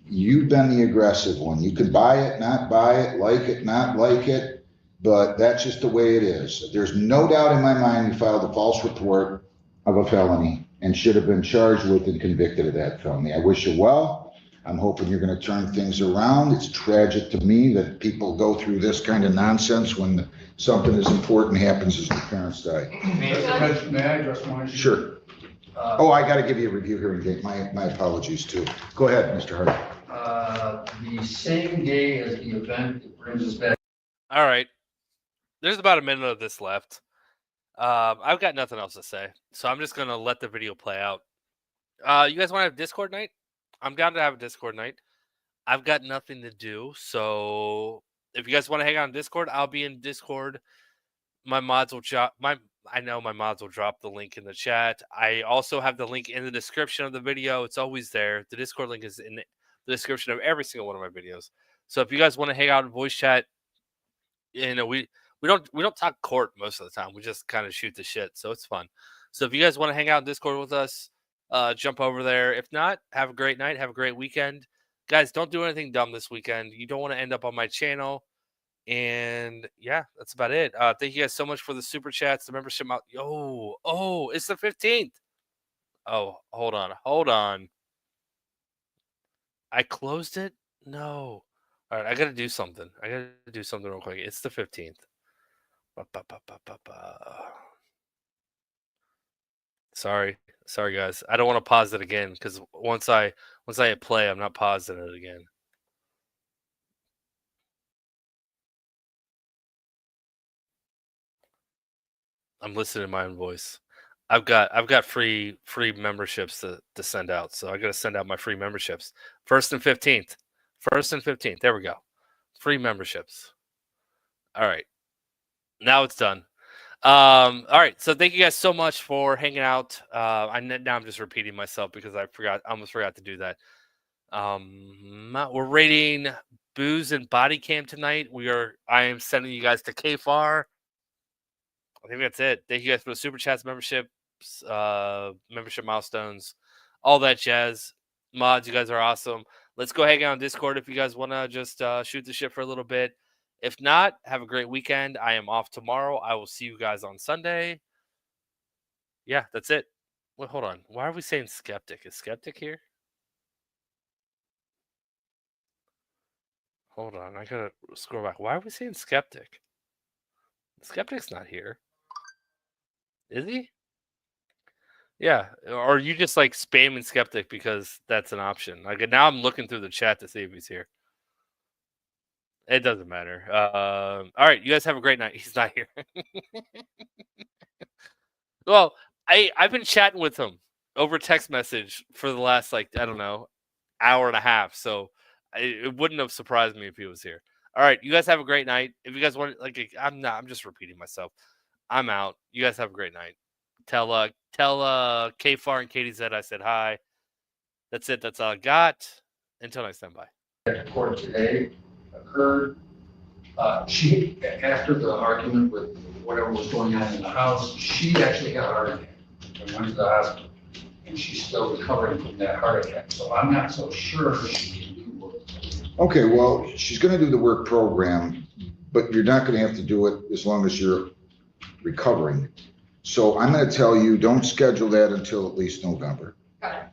you've been the aggressive one. You can buy it, not buy it, not like it, but that's just the way it is. There's no doubt in my mind you filed a false report of a felony and should have been charged with and convicted of that felony. I wish you well. I'm hoping you're going to turn things around. It's tragic to me that people go through this kind of nonsense when something as important happens as your parents die. May I address one issue? Sure. I got to give you a review hearing date. My apologies too. Go ahead, Mr. Hart. The same day as the event, it brings us back. All right. There's about a minute of this left. I've got nothing else to say, so I'm just gonna let the video play out. You guys want to have Discord night? I'm down to have a Discord night. I've got nothing to do, so if you guys want to hang out on Discord, I'll be in Discord. My mods will drop I know my mods will drop the link in the chat. I also have the link in the description of the video. It's always there. The Discord link is in the description of every single one of my videos. So if you guys want to hang out in voice chat, we don't talk court most of the time. We just kind of shoot the shit, so it's fun. So if you guys want to hang out in Discord with us, jump over there. If not, have a great night. Have a great weekend. Guys, don't do anything dumb this weekend. You don't want to end up on my channel. And yeah, that's about it. Thank you guys so much for the super chats, the membership. It's the 15th. Oh, hold on. I closed it? No. All right, I got to do something. Real quick. It's the 15th. Sorry, guys. I don't want to pause it again because once I hit play, I'm not pausing it again. I'm listening to my own voice. I've got free memberships to send out, so I got to send out my free memberships. 1st and 15th. There we go. Free memberships. All right. Now it's done. All right. So thank you guys so much for hanging out. Now I'm just repeating myself because I almost forgot to do that. We're rating Booze and Body Cam tonight. I am sending you guys to KFAR. I think that's it. Thank you guys for the super chats, memberships, membership milestones, all that jazz. Mods, you guys are awesome. Let's go hang out on Discord if you guys want to just shoot the shit for a little bit. If not, have a great weekend. I am off tomorrow. I will see you guys on Sunday. Yeah, that's it. Wait, hold on. Why are we saying skeptic? Is skeptic here? Hold on. I gotta scroll back. Why are we saying skeptic? Skeptic's not here. Is he? Yeah. Or are you just like spamming skeptic because that's an option? Like now I'm looking through the chat to see if he's here. It doesn't matter. All right. You guys have a great night. He's not here. Well, I've been chatting with him over text message for the last like I don't know hour and a half, so it wouldn't have surprised me if he was here. All right, you guys have a great night. If you guys want, like, I'm just repeating myself. I'm out. You guys have a great night. Tell K-Far and Katie Z I said hi. That's it. That's all I got. Until next time, bye. That court today occurred. She, after the argument with whatever was going on in the house, she actually got a heart attack and went to the hospital. And she's still recovering from that heart attack. So I'm not so sure she can do work. Okay, well, she's gonna do the work program, but you're not gonna have to do it as long as you're recovering. So I'm gonna tell you, don't schedule that until at least November.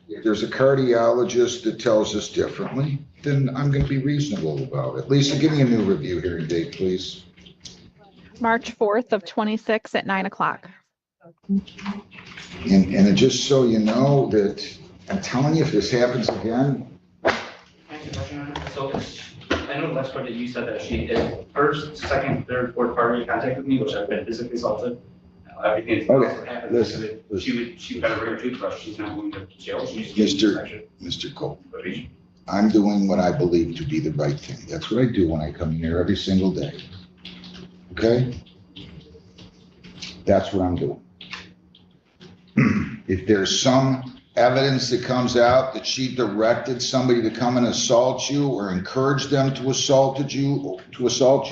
If there's a cardiologist that tells us differently, then I'm gonna be reasonable about it. Lisa, give me a new review hearing date, please. March 4th of 26 at 9 o'clock. And just so you know that, I'm telling you, if this happens again, So I know last part that you said that she is first, second, third, fourth party contacted me, which I've been physically assaulted. Everything else that happens, she would better bring her toothbrush. She's not going to jail. She's Mr. Cole, I'm doing what I believe to be the right thing. That's what I do when I come here every single day. Okay? That's what I'm doing. If there's some evidence that comes out that she directed somebody to come and assault you or encouraged them to assault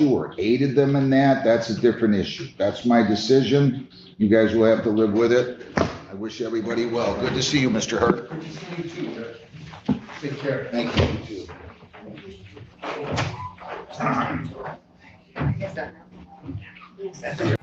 you or aided them in that, that's a different issue. That's my decision. You guys will have to live with it. I wish everybody well. Good to see you, Mr. Hurt. Good to see you too, Judge. Take care. Thank you. I guess that now.